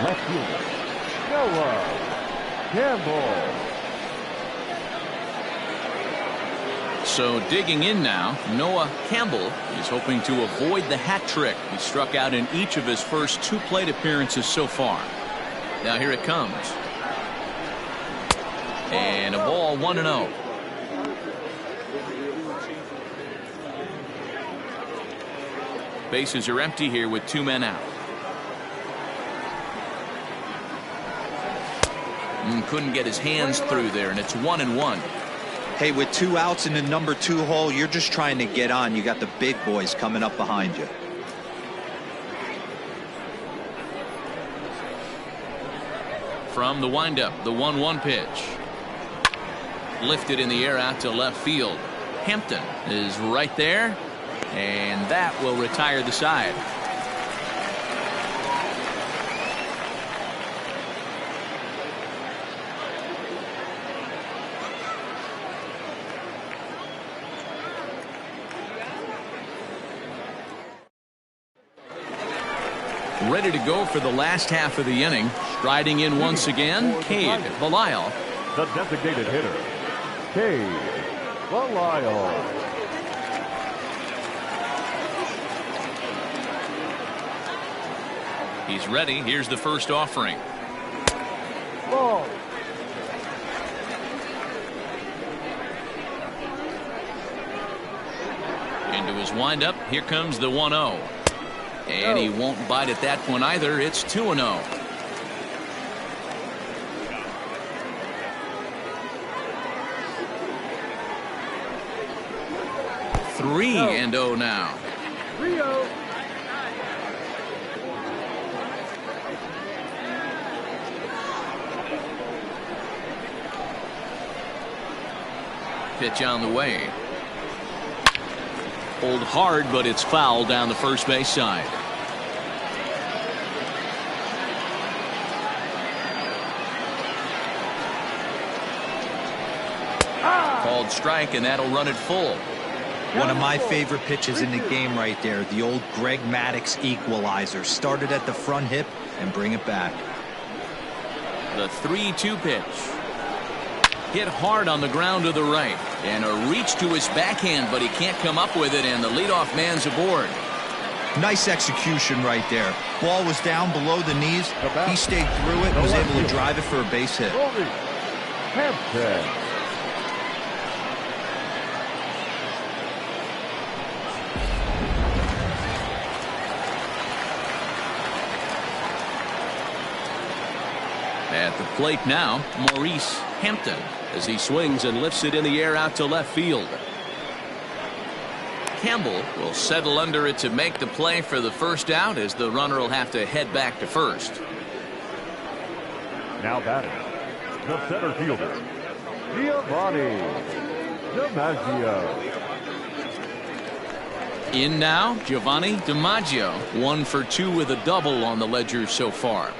left fielder, Noah Campbell. So digging in now, Noah Campbell is hoping to avoid the hat trick. He struck out in each of his first 2 plate appearances so far. Now here it comes. And a ball, 1-0. Bases are empty here with 2 men out. And couldn't get his hands through there, and it's 1-1. Hey, with 2 outs in the number 2 hole, you're just trying to get on. You got the big boys coming up behind you. From the windup, the 1-1 pitch. Lifted in the air out to left field. Hampton is right there, and that will retire the side. Ready to go for the last half of the inning. Striding in once again, Cade Belisle. The designated hitter, Cade Lyle. He's ready. Here's the first offering. Ball. Into his windup. Here comes the 1-0. And he won't bite at that point either. It's 2-0. 3-0 now. 3-0. Pitch on the way. Pulled hard, but it's foul down the first base side. Called strike, and that'll run it full. One of my favorite pitches in the game right there. The old Greg Maddux equalizer. Started at the front hip and bring it back. The 3-2 pitch. Hit hard on the ground to the right. And a reach to his backhand, but he can't come up with it, and the leadoff man's aboard. Nice execution right there. Ball was down below the knees. He stayed through it and was able to drive it for a base hit. Hampton. At the plate now, Maurice Hampton, as he swings and lifts it in the air out to left field. Campbell will settle under it to make the play for the first out, as the runner will have to head back to first. Now batting, the center fielder, Giovanni DiMaggio. In now, Giovanni DiMaggio, 1 for 2 with a double on the ledger so far.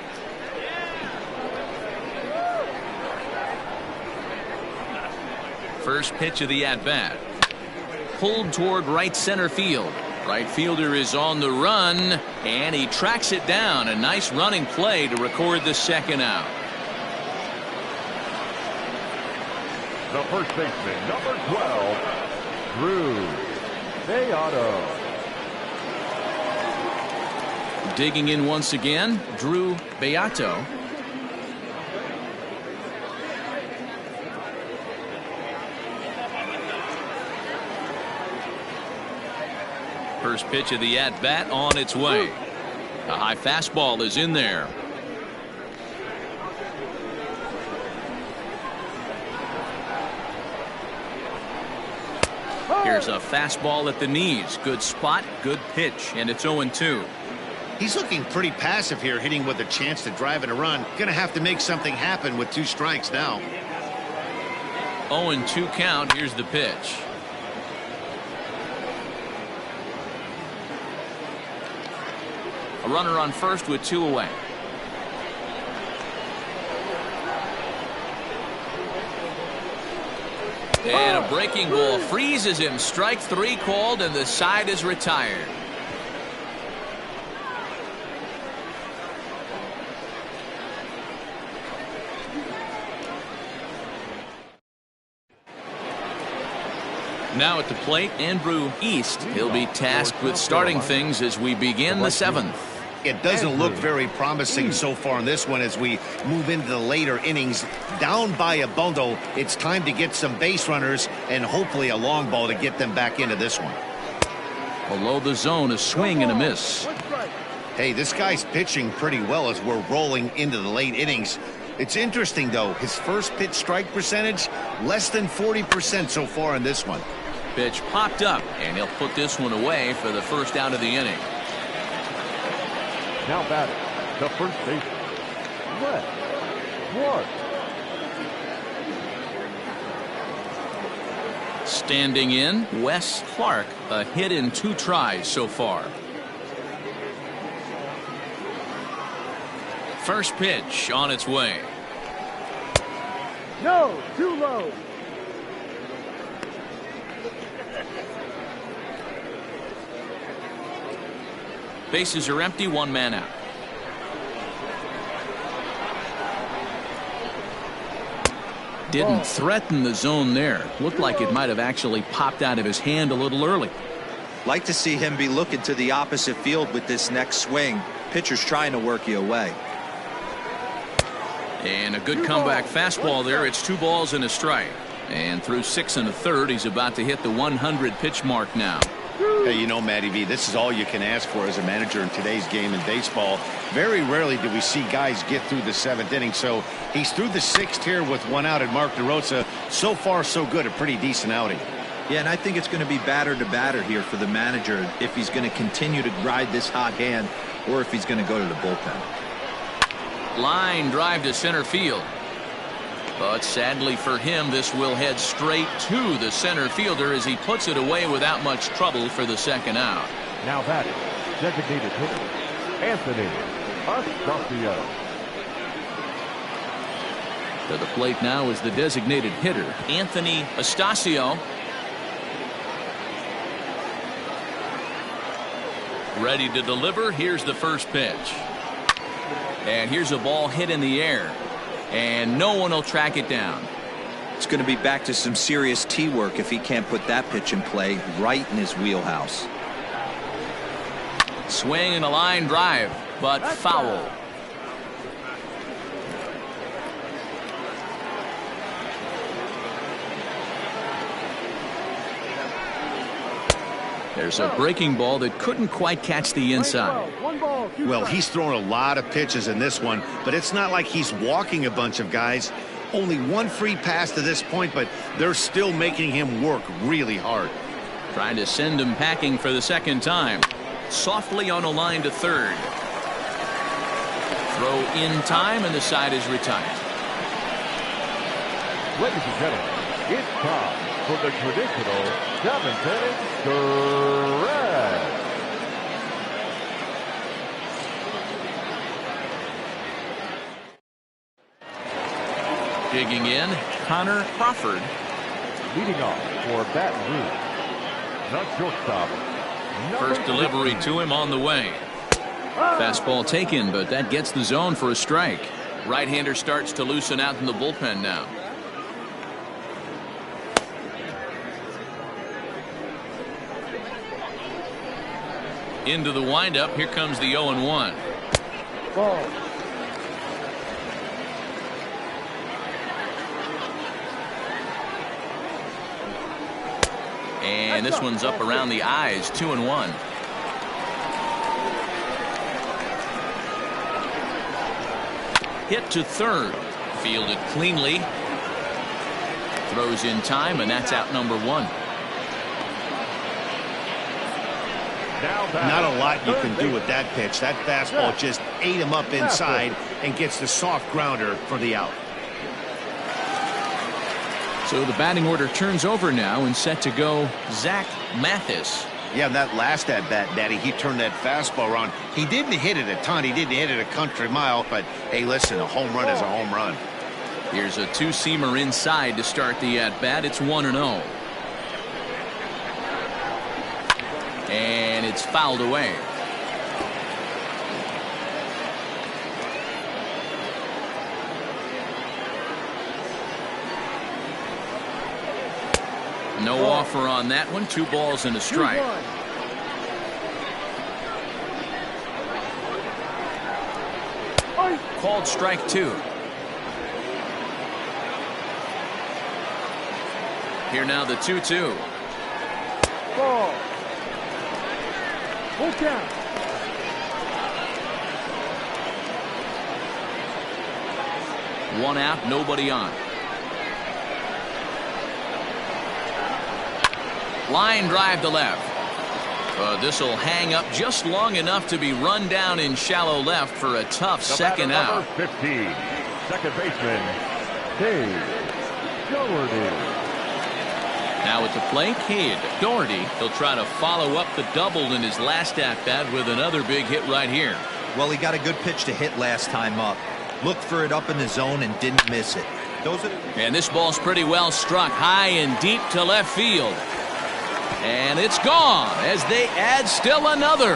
First pitch of the at-bat. Pulled toward right center field. Right fielder is on the run, and he tracks it down. A nice running play to record the second out. The first baseman, number 12, Drew Beato. Digging in once again, Drew Beato. First pitch of the at-bat on its way. A high fastball is in there. Here's a fastball at the knees. Good spot, good pitch, and it's 0-2. He's looking pretty passive here, hitting with a chance to drive in a run. Gonna have to make something happen with 2 strikes now. 0-2 count. Here's the pitch. A runner on first with 2 away. And a breaking ball freezes him. Strike 3 called, and the side is retired. Now at the plate, Andrew East. He'll be tasked with starting things as we begin the 7th. It doesn't look very promising so far in this one as we move into the later innings. Down by a bundle, it's time to get some base runners and hopefully a long ball to get them back into this one. Below the zone, a swing and a miss. Hey, this guy's pitching pretty well as we're rolling into the late innings. It's interesting, though, his first pitch strike percentage, less than 40% so far in this one. Pitch popped up, and he'll put this one away for the first out of the inning. Now batting, the first baseman, Wes Clark. Standing in, Wes Clark, a hit in 2 tries so far. First pitch on its way. No, too low. Bases are empty, 1 man out. Didn't threaten the zone there. Looked like it might have actually popped out of his hand a little early. Like to see him be looking to the opposite field with this next swing. Pitcher's trying to work you away. And a good comeback fastball there. It's 2 balls and a strike. And through 6 1/3, he's about to hit the 100 pitch mark now. Hey, you know, Matty V, this is all you can ask for as a manager in today's game in baseball. Very rarely do we see guys get through the 7th inning. So he's through the 6th here with 1 out, and Mark DeRosa, so far so good, a pretty decent outing. Yeah, and I think it's going to be batter to batter here for the manager if he's going to continue to ride this hot hand or if he's going to go to the bullpen. Line drive to center field. But sadly for him, this will head straight to the center fielder as he puts it away without much trouble for the 2nd out. Now batting, designated hitter, Anthony Estacio. To the plate now is the designated hitter, Anthony Estacio. Ready to deliver. Here's the first pitch. And here's a ball hit in the air. And no one will track it down. It's going to be back to some serious tee work if he can't put that pitch in play right in his wheelhouse. Swing and a line drive, but foul. There's a breaking ball that couldn't quite catch the inside. Well, he's thrown a lot of pitches in this one, but it's not like he's walking a bunch of guys. Only 1 free pass to this point, but they're still making him work really hard. Trying to send him packing for the 2nd time. Softly on a line to 3rd. Throw in time, and the side is retired. Ladies and gentlemen, it's time for the traditional 7th inning stretch. Digging in, Connor Crawford. Leading off for Baton Rouge, the shortstop. First delivery to him on the way. Fastball taken, but that gets the zone for a strike. Right-hander starts to loosen out in the bullpen now. Into the windup. Here comes the 0-1. Ball. And this one's up around the eyes. 2-1. Hit to 3rd. Fielded cleanly. Throws in time, and that's out number 1. Not a lot you can do with that pitch. That fastball just ate him up inside and gets the soft grounder for the out. So the batting order turns over now, and set to go Zach Mathis. Yeah, that last at bat, Daddy, he turned that fastball around. He didn't hit it a ton. He didn't hit it a country mile, but hey, listen, a home run is a home run. Here's a 2-seamer inside to start the at bat. It's 1-0. And it's fouled away. No offer on that one. 2 balls and a strike. Called strike 2. Here now the 2-2. Ball. Full count. One out, nobody on. Line drive to left. This will hang up just long enough to be run down in shallow left for a tough second out. 15, second baseman, Cade Doherty. Now at the plate, Cade Doherty. He'll try to follow up the double in his last at-bat with another big hit right here. Well, he got a good pitch to hit last time up. Looked for it up in the zone and didn't miss it. And this ball's pretty well struck high and deep to left field. And it's gone as they add still another.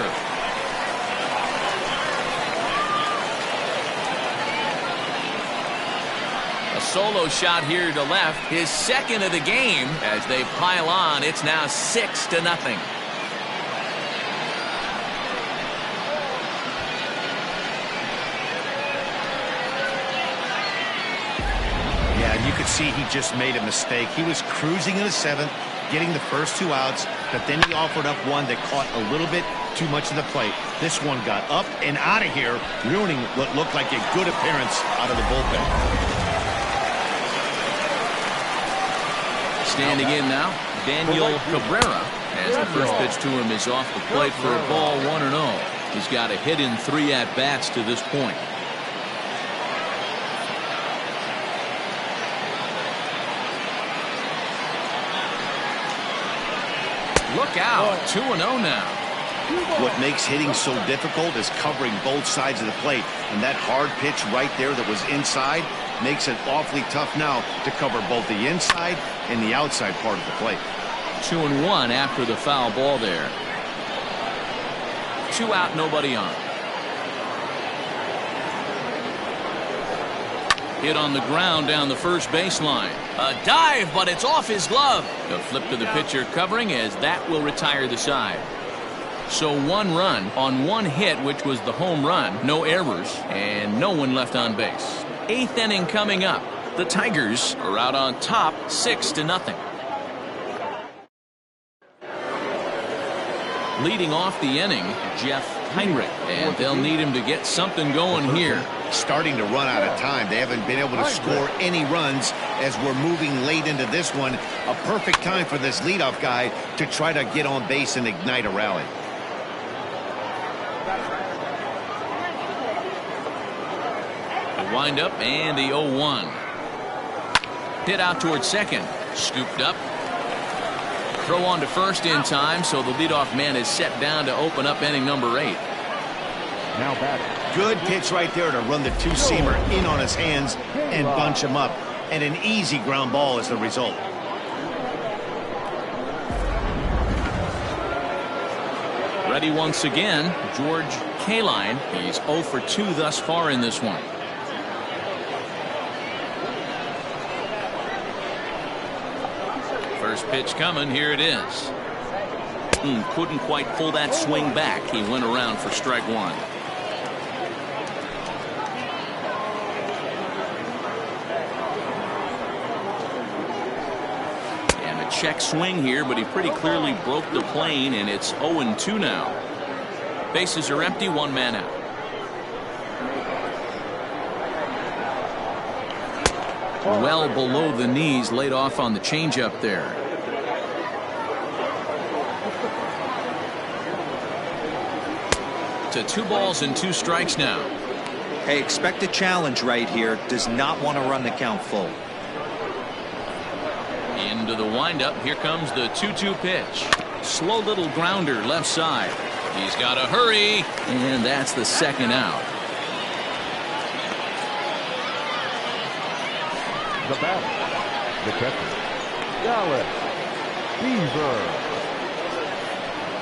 A solo shot here to left, his second of the game. As they pile on, it's now 6-0. Yeah, you could see he just made a mistake. He was cruising in the seventh, getting the first 2 outs, but then he offered up one that caught a little bit too much of the plate. This one got up and out of here, ruining what looked like a good appearance out of the bullpen. Standing in now, Daniel Cabrera, as the first pitch to him is off the plate for a ball, 1-0. He's got a hit in 3 at-bats to this point. Look out, 2-0 now. What makes hitting so difficult is covering both sides of the plate, and that hard pitch right there that was inside makes it awfully tough now to cover both the inside and the outside part of the plate. 2-1 after the foul ball there. 2 out, nobody on. Hit on the ground down the first baseline. A dive, but it's off his glove. A flip to the pitcher covering, as that will retire the side. So 1 run on 1 hit, which was the home run. No errors and no one left on base. 8th inning coming up. The Tigers are out on top, 6-0. Leading off the inning, Jeff Heinrich, and they'll need him to get something going here. Starting to run out of time. They haven't been able to score any runs as we're moving late into this one. A perfect time for this leadoff guy to try to get on base and ignite a rally. The windup and the 0-1. Hit out towards second. Scooped up. Throw on to first in time, so the leadoff man is set down to open up inning number 8. Now batting. Good pitch right there to run the 2-seamer in on his hands and bunch him up. And an easy ground ball is the result. Ready once again, George Kaline. He's 0 for 2 thus far in this one. First pitch coming, here it is. Couldn't quite pull that swing back. He went around for strike 1. And a check swing here, but he pretty clearly broke the plane, and it's 0-2 now. Bases are empty, 1 man out. Well below the knees, laid off on the changeup there. To 2 balls and 2 strikes now. Hey, expect a challenge right here. Does not want to run the count full. Into the windup. Here comes the 2-2 pitch. Slow little grounder left side. He's got to hurry, and that's the second out. The batter, the catcher, Dallas Beaver.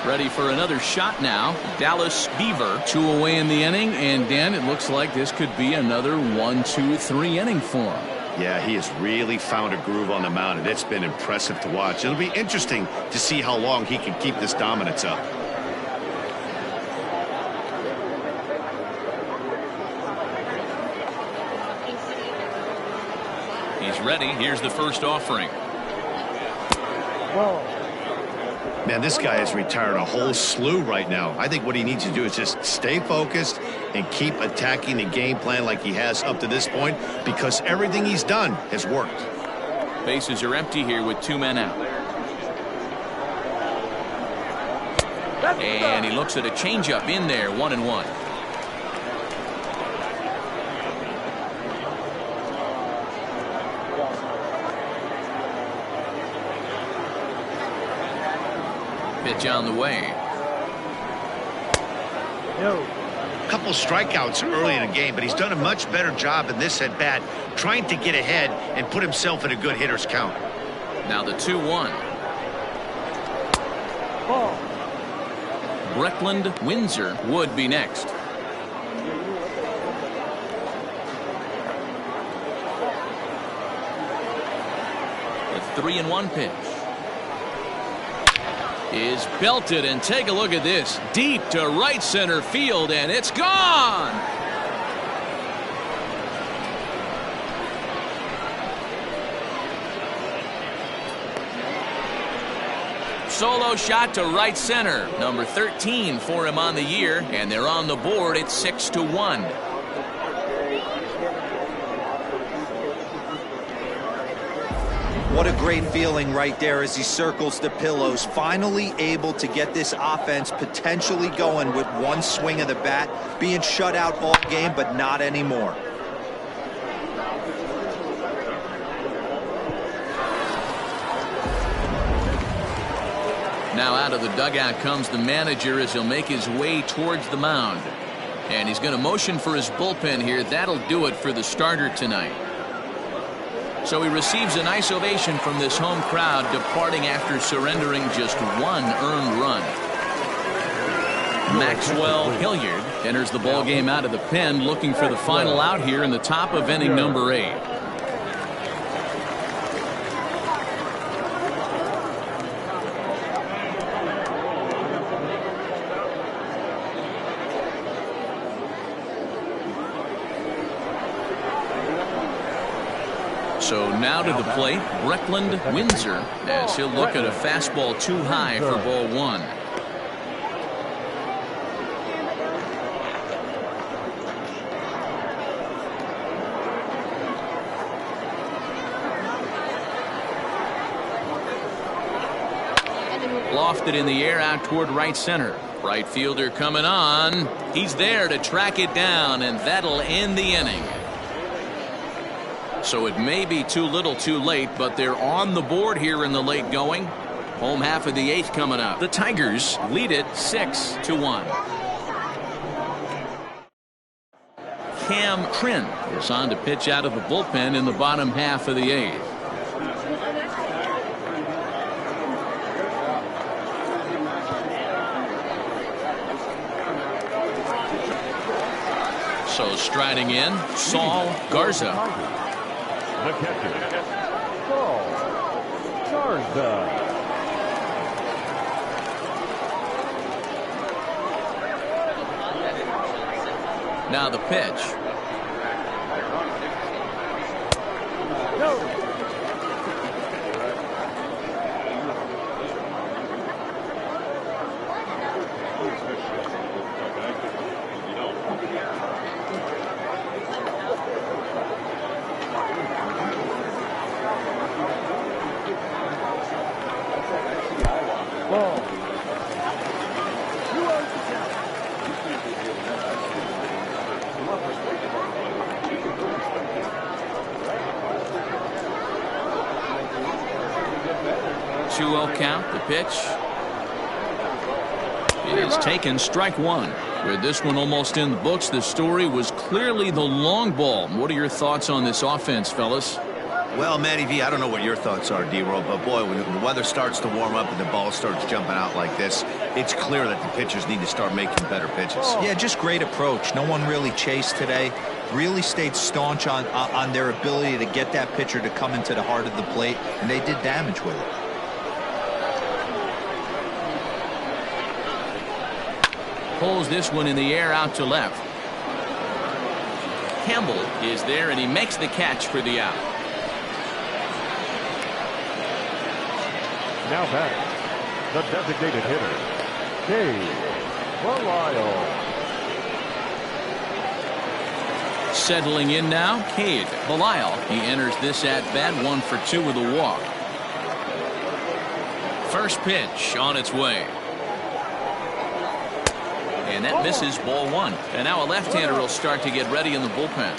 Ready for another shot now. Dallas Beaver. 2 away in the inning, and Dan, it looks like this could be another 1-2-3 inning for him. Yeah, he has really found a groove on the mound, and it's been impressive to watch. It'll be interesting to see how long he can keep this dominance up. He's ready. Here's the first offering. Man, this guy has retired a whole slew right now. I think what he needs to do is just stay focused and keep attacking the game plan like he has up to this point, because everything he's done has worked. Bases are empty here with 2 men out. And he looks at a changeup in there, 1-1. Pitch on the way. Couple strikeouts early in the game, but he's done a much better job in this at bat, trying to get ahead and put himself in a good hitter's count. Now the 2-1. Breckland Windsor would be next. 3-1 pitch is belted, and take a look at this. Deep to right center field, and it's gone. Solo shot to right center. Number 13 for him on the year, and they're on the board. It's 6-1. What a great feeling right there as he circles the pillows. Finally able to get this offense potentially going with one swing of the bat. Being shut out all game, but not anymore. Now out of the dugout comes the manager as he'll make his way towards the mound. And he's going to motion for his bullpen here. That'll do it for the starter tonight. So he receives a nice ovation from this home crowd, departing after surrendering just one earned run. Maxwell Hilliard enters the ball game out of the pen, looking for the final out here in the top of inning number 8. So now to the plate, Breckland Windsor, as he'll look at a fastball too high for ball 1. Lofted in the air out toward right center. Right fielder coming on. He's there to track it down, and that'll end the inning. So it may be too little too late, but they're on the board here in the late going. Home half of the 8th coming up. The Tigers lead it 6-1. Cam Trin is on to pitch out of the bullpen in the bottom half of the 8th. So striding in, Saul Garza. The catcher, Saul Garza. Now the pitch. No. Count. The pitch is taken, strike 1. With this one almost in the books, the story was clearly the long ball. What are your thoughts on this offense, fellas? Well, Matty V, I don't know what your thoughts are, D-Roll, but boy, when the weather starts to warm up and the ball starts jumping out like this, it's clear that the pitchers need to start making better pitches. Yeah, just great approach. No one really chased today. Really stayed staunch on their ability to get that pitcher to come into the heart of the plate, and they did damage with it. Pulls this one in the air out to left. Campbell is there, and he makes the catch for the out. Now back, the designated hitter, Dave Belisle. Settling in now, Cade Belisle. He enters this at bat, 1 for 2 with a walk. First pitch on its way. And that misses, ball 1. And now a left-hander will start to get ready in the bullpen.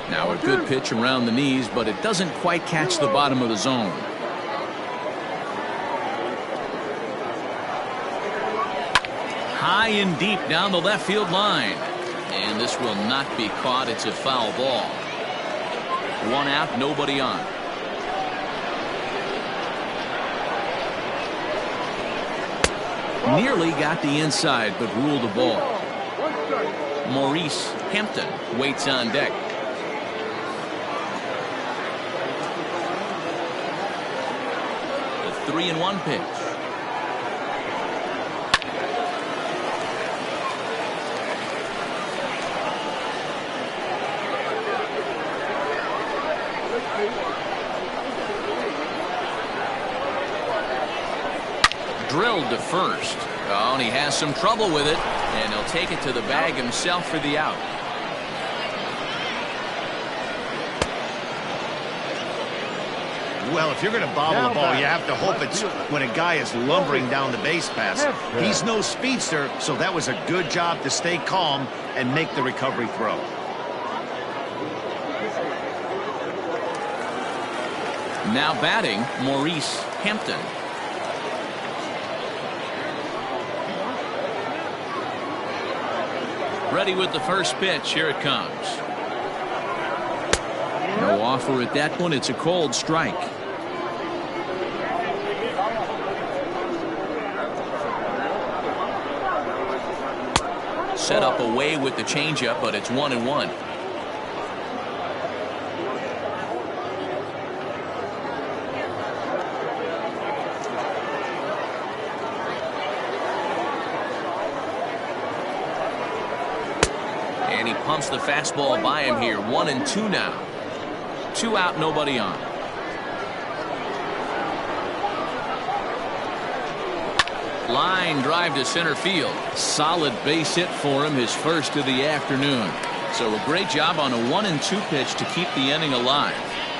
Now a good pitch around the knees, but it doesn't quite catch the bottom of the zone. High and deep down the left field line. And this will not be caught. It's a foul ball. 1 out, nobody on. Nearly got the inside, but ruled the ball. Maurice Hampton waits on deck. The 3-1 pitch. Drilled to first. Oh, and he has some trouble with it, and he'll take it to the bag himself for the out. Well, if you're going to bobble the ball, you have to hope it's when a guy is lumbering down the base pass. He's no speedster, so that was a good job to stay calm and make the recovery throw. Now batting, Maurice Hampton. Ready with the first pitch. Here it comes. No offer at that one. It's a cold strike. Set up away with the changeup, but it's 1-1. And he pumps the fastball by him here. 1-2 now. 2 out, nobody on. Line drive to center field. Solid base hit for him, his first of the afternoon. So a great job on a 1-2 pitch to keep the inning alive.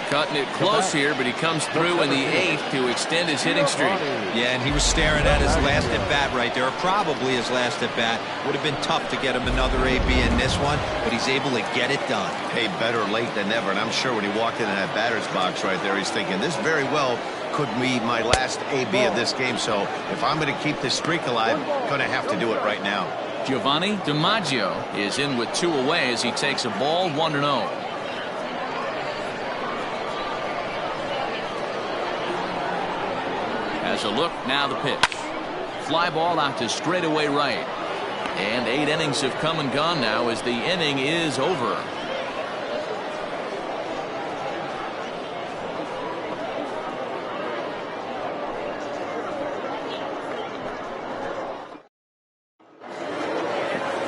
Cutting it close here, but he comes through in the 8th to extend his hitting streak. Yeah, and he was staring at his last at-bat right there, or probably his last at-bat. Would have been tough to get him another AB in this one, but he's able to get it done. Hey, better late than never, and I'm sure when he walked into that batter's box right there, he's thinking, this very well could be my last AB of this game, so if I'm going to keep this streak alive, I'm going to have to do it right now. Giovanni DiMaggio is in with 2 away as he takes a ball, 1-0. As a look, now the pitch. Fly ball out to straightaway right. And 8 innings have come and gone now as the inning is over.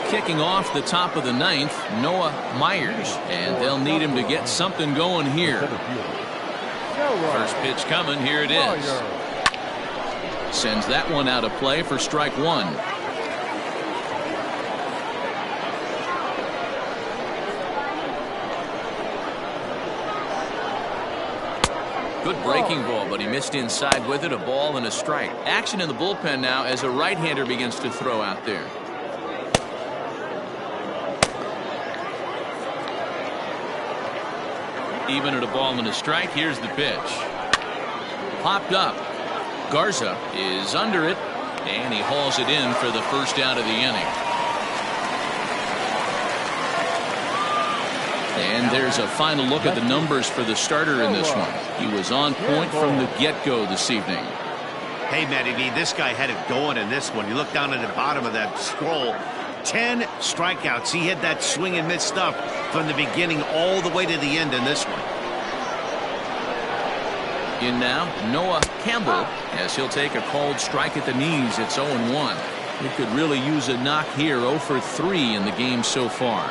Kicking off the top of the 9th, Noah Myers, and they'll need him to get something going here. First pitch coming, here it is. Sends that one out of play for strike 1. Good breaking ball, but he missed inside with it. A ball and a strike. Action in the bullpen now as a right-hander begins to throw out there. Even at a ball and a strike, here's the pitch. Popped up. Garza is under it, and he hauls it in for the first out of the inning. And there's a final look at the numbers for the starter in this one. He was on point from the get-go this evening. Hey, Matty V, this guy had it going in this one. You look down at the bottom of that scroll. 10 strikeouts. He hit that swing and miss stuff from the beginning all the way to the end in this one. In now, Noah Campbell, as he'll take a called strike at the knees. It's 0-1. He could really use a knock here. 0 for 3 in the game so far.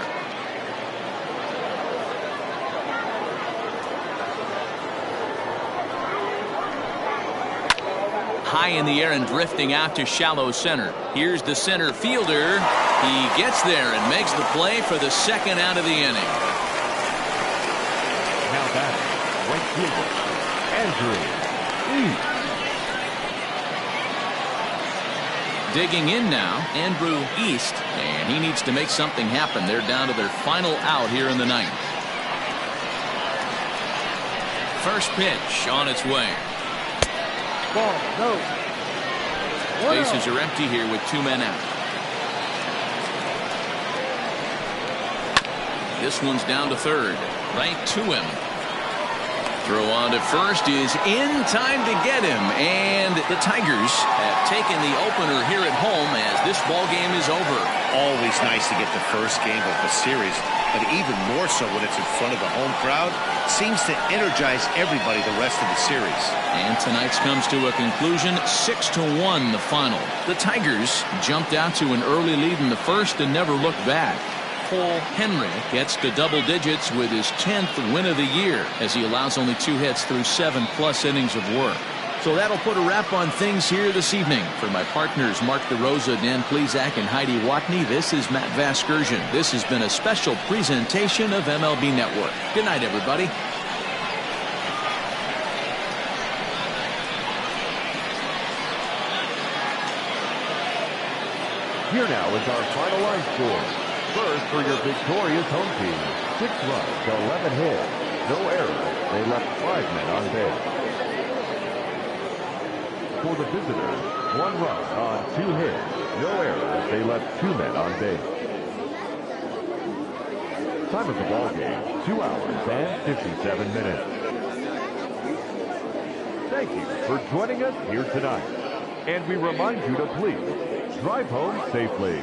High in the air and drifting out to shallow center. Here's the center fielder. He gets there and makes the play for the second out of the inning. Now batting, right fielder, Andrew East. Digging in now, Andrew East, and he needs to make something happen. They're down to their final out here in the 9th. First pitch on its way. Ball, no. Bases are empty here with 2 men out. This one's down to third. Right to him. Throw on to first is in time to get him, and the Tigers have taken the opener here at home as this ball game is over. Always nice to get the first game of the series, but even more so when it's in front of the home crowd. Seems to energize everybody the rest of the series. And tonight's comes to a conclusion, 6-1 the final. The Tigers jumped out to an early lead in the first and never looked back. Cole Henry gets to double digits with his 10th win of the year as he allows only 2 hits through 7+ innings of work. So that'll put a wrap on things here this evening. For my partners Mark DeRosa, Dan Plesac, and Heidi Watney, this is Matt Vasgersian. This has been a special presentation of MLB Network. Good night, everybody. Here now is our final line score. First for your victorious home team, 6 runs, 11 hits, no errors. They left 5 men on base. For the visitors, 1 run on 2 hits, no errors. They left 2 men on base. Time of the ball game, 2 hours and 57 minutes. Thank you for joining us here tonight. And we remind you to please drive home safely.